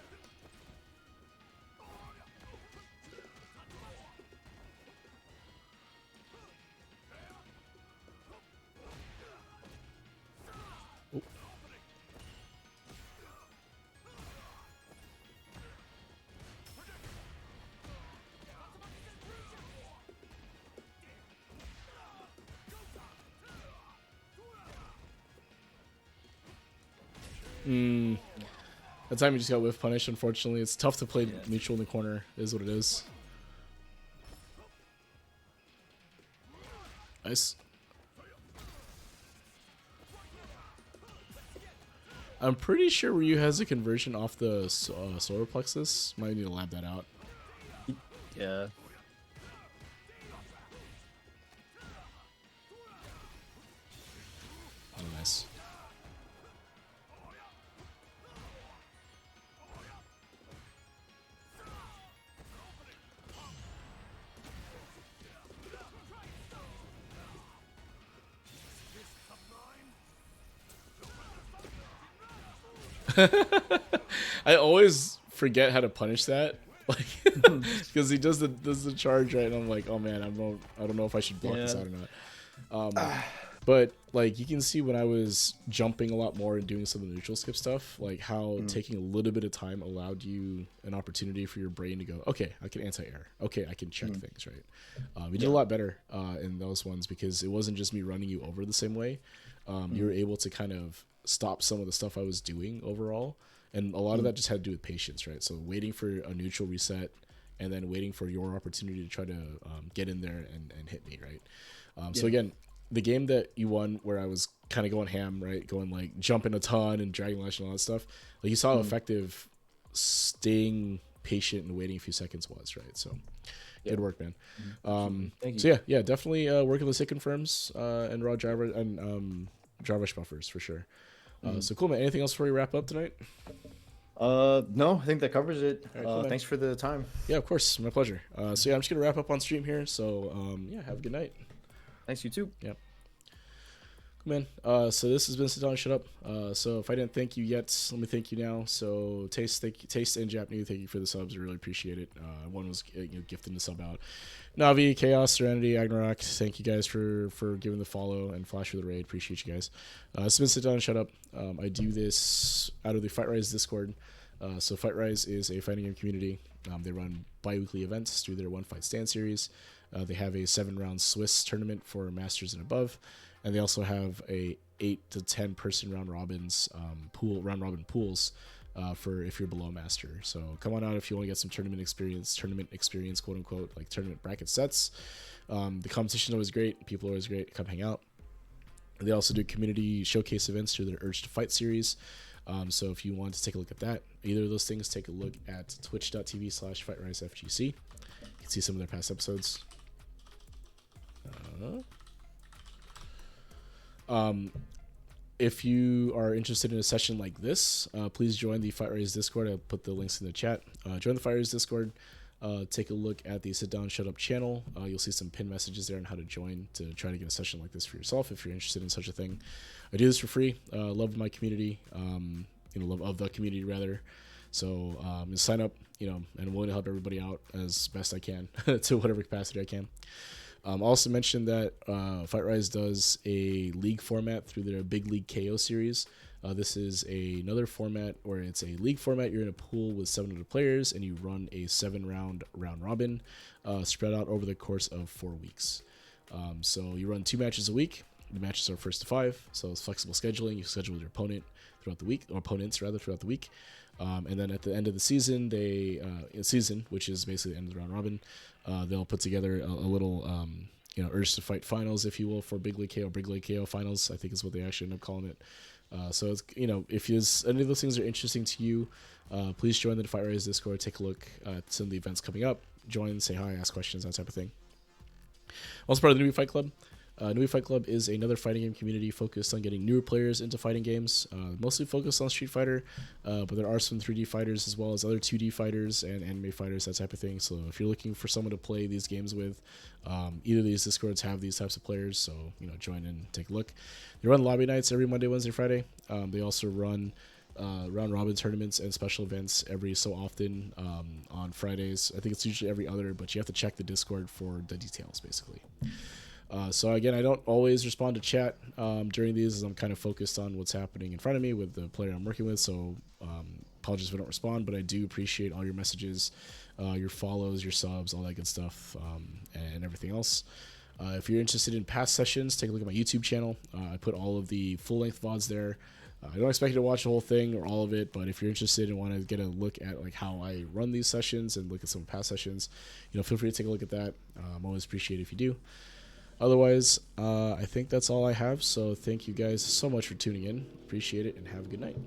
That time you just got whiff punish, unfortunately. It's tough to play neutral in the corner, is what it is. Nice. I'm pretty sure Ryu has a conversion off the solar plexus. Might need to lab that out. Yeah. Oh, nice. I always forget how to punish that, like, because he does the charge right, and I'm like, oh man, I don't know if I should block this out or not. But like you can see when I was jumping a lot more and doing some of the neutral skip stuff, like how taking a little bit of time allowed you an opportunity for your brain to go, okay, I can anti-air, okay, I can check things, right? We did a lot better in those ones because it wasn't just me running you over the same way. You were able to kind of stop some of the stuff I was doing overall, and a lot of that just had to do with patience, right? So waiting for a neutral reset and then waiting for your opportunity to try to get in there and hit me, right? So again, the game that you won where I was kind of going ham, right, going like jumping a ton and dragon lash and all that stuff, like you saw how effective staying patient and waiting a few seconds was, right? So good work, man. Thank you. So yeah, definitely working with sick confirms and raw driver and driver buffers for sure. So cool, man. Anything else before we wrap up tonight? No, I think that covers it. All right, cool, thanks for the time. Yeah, of course, my pleasure. So yeah, I'm just gonna wrap up on stream here. So yeah, have a good night. Thanks, you too. Yep. Cool, man. So this has been Sit Down and Shut Up. So if I didn't thank you yet, let me thank you now. So Taste and Japanese, thank you for the subs. I really appreciate it. One was gifting the sub out. Navi, Chaos, Serenity, Agnarok, thank you guys for giving the follow and flash for the raid. Appreciate you guys. It's been Sit Down and Shut Up. I do this out of the Fight Rise Discord. So Fight Rise is a fighting game community. They run bi-weekly events through their One Fight Stand series. They have a 7-round Swiss tournament for masters and above, and they also have a 8 to 10 person round robin pools for if you're below master. So come on out if you want to get some tournament experience, quote unquote, like tournament bracket sets. The competition is always great. People are always great. Come hang out. They also do community showcase events through their Urge to Fight series. So if you want to take a look at that, either of those things, take a look at twitch.tv/FightRiseFGC. You can see some of their past episodes. If you are interested in a session like this, please join the Fight Rise Discord. I'll put the links in the chat. Join the Fight Rise Discord. Take a look at the Sit Down Shut Up channel. You'll see some pinned messages there on how to join to try to get a session like this for yourself if you're interested in such a thing. I do this for free. Love my community. Love of the community rather. So just sign up. And I'm willing to help everybody out as best I can to whatever capacity I can. Also mentioned that Fight Rise does a league format through their Big League KO series. This is another format where it's a league format. You're in a pool with 7 other players, and you run a 7-round round robin spread out over the course of 4 weeks. So you run 2 matches a week. The matches are first to 5, so it's flexible scheduling. You schedule with your opponent throughout the week, or opponents rather throughout the week. And then at the end of the season, which is basically the end of the round robin, they'll put together a little, Urge to Fight finals, if you will, for Big League KO finals, I think is what they actually end up calling it. So it's, if any of those things are interesting to you, please join the Fight Rise Discord, take a look at some of the events coming up, join, say hi, ask questions, that type of thing. Also part of the Newbie Fight Club. Newbie Fight Club is another fighting game community focused on getting newer players into fighting games, mostly focused on Street Fighter, but there are some 3D fighters as well as other 2D fighters and anime fighters, that type of thing. So if you're looking for someone to play these games with, either of these Discords have these types of players, so join in, take a look. They run lobby nights every Monday, Wednesday, Friday. They also run round robin tournaments and special events every so often on Fridays. I think it's usually every other, but you have to check the Discord for the details, basically. So again, I don't always respond to chat during these, as I'm kind of focused on what's happening in front of me with the player I'm working with. So apologies if I don't respond, but I do appreciate all your messages, your follows, your subs, all that good stuff, and everything else. If you're interested in past sessions, take a look at my YouTube channel. I put all of the full-length VODs there. I don't expect you to watch the whole thing or all of it, but if you're interested and want to get a look at like how I run these sessions and look at some past sessions, feel free to take a look at that. I'm always appreciate it if you do. Otherwise, I think that's all I have. So thank you guys so much for tuning in. Appreciate it, and have a good night.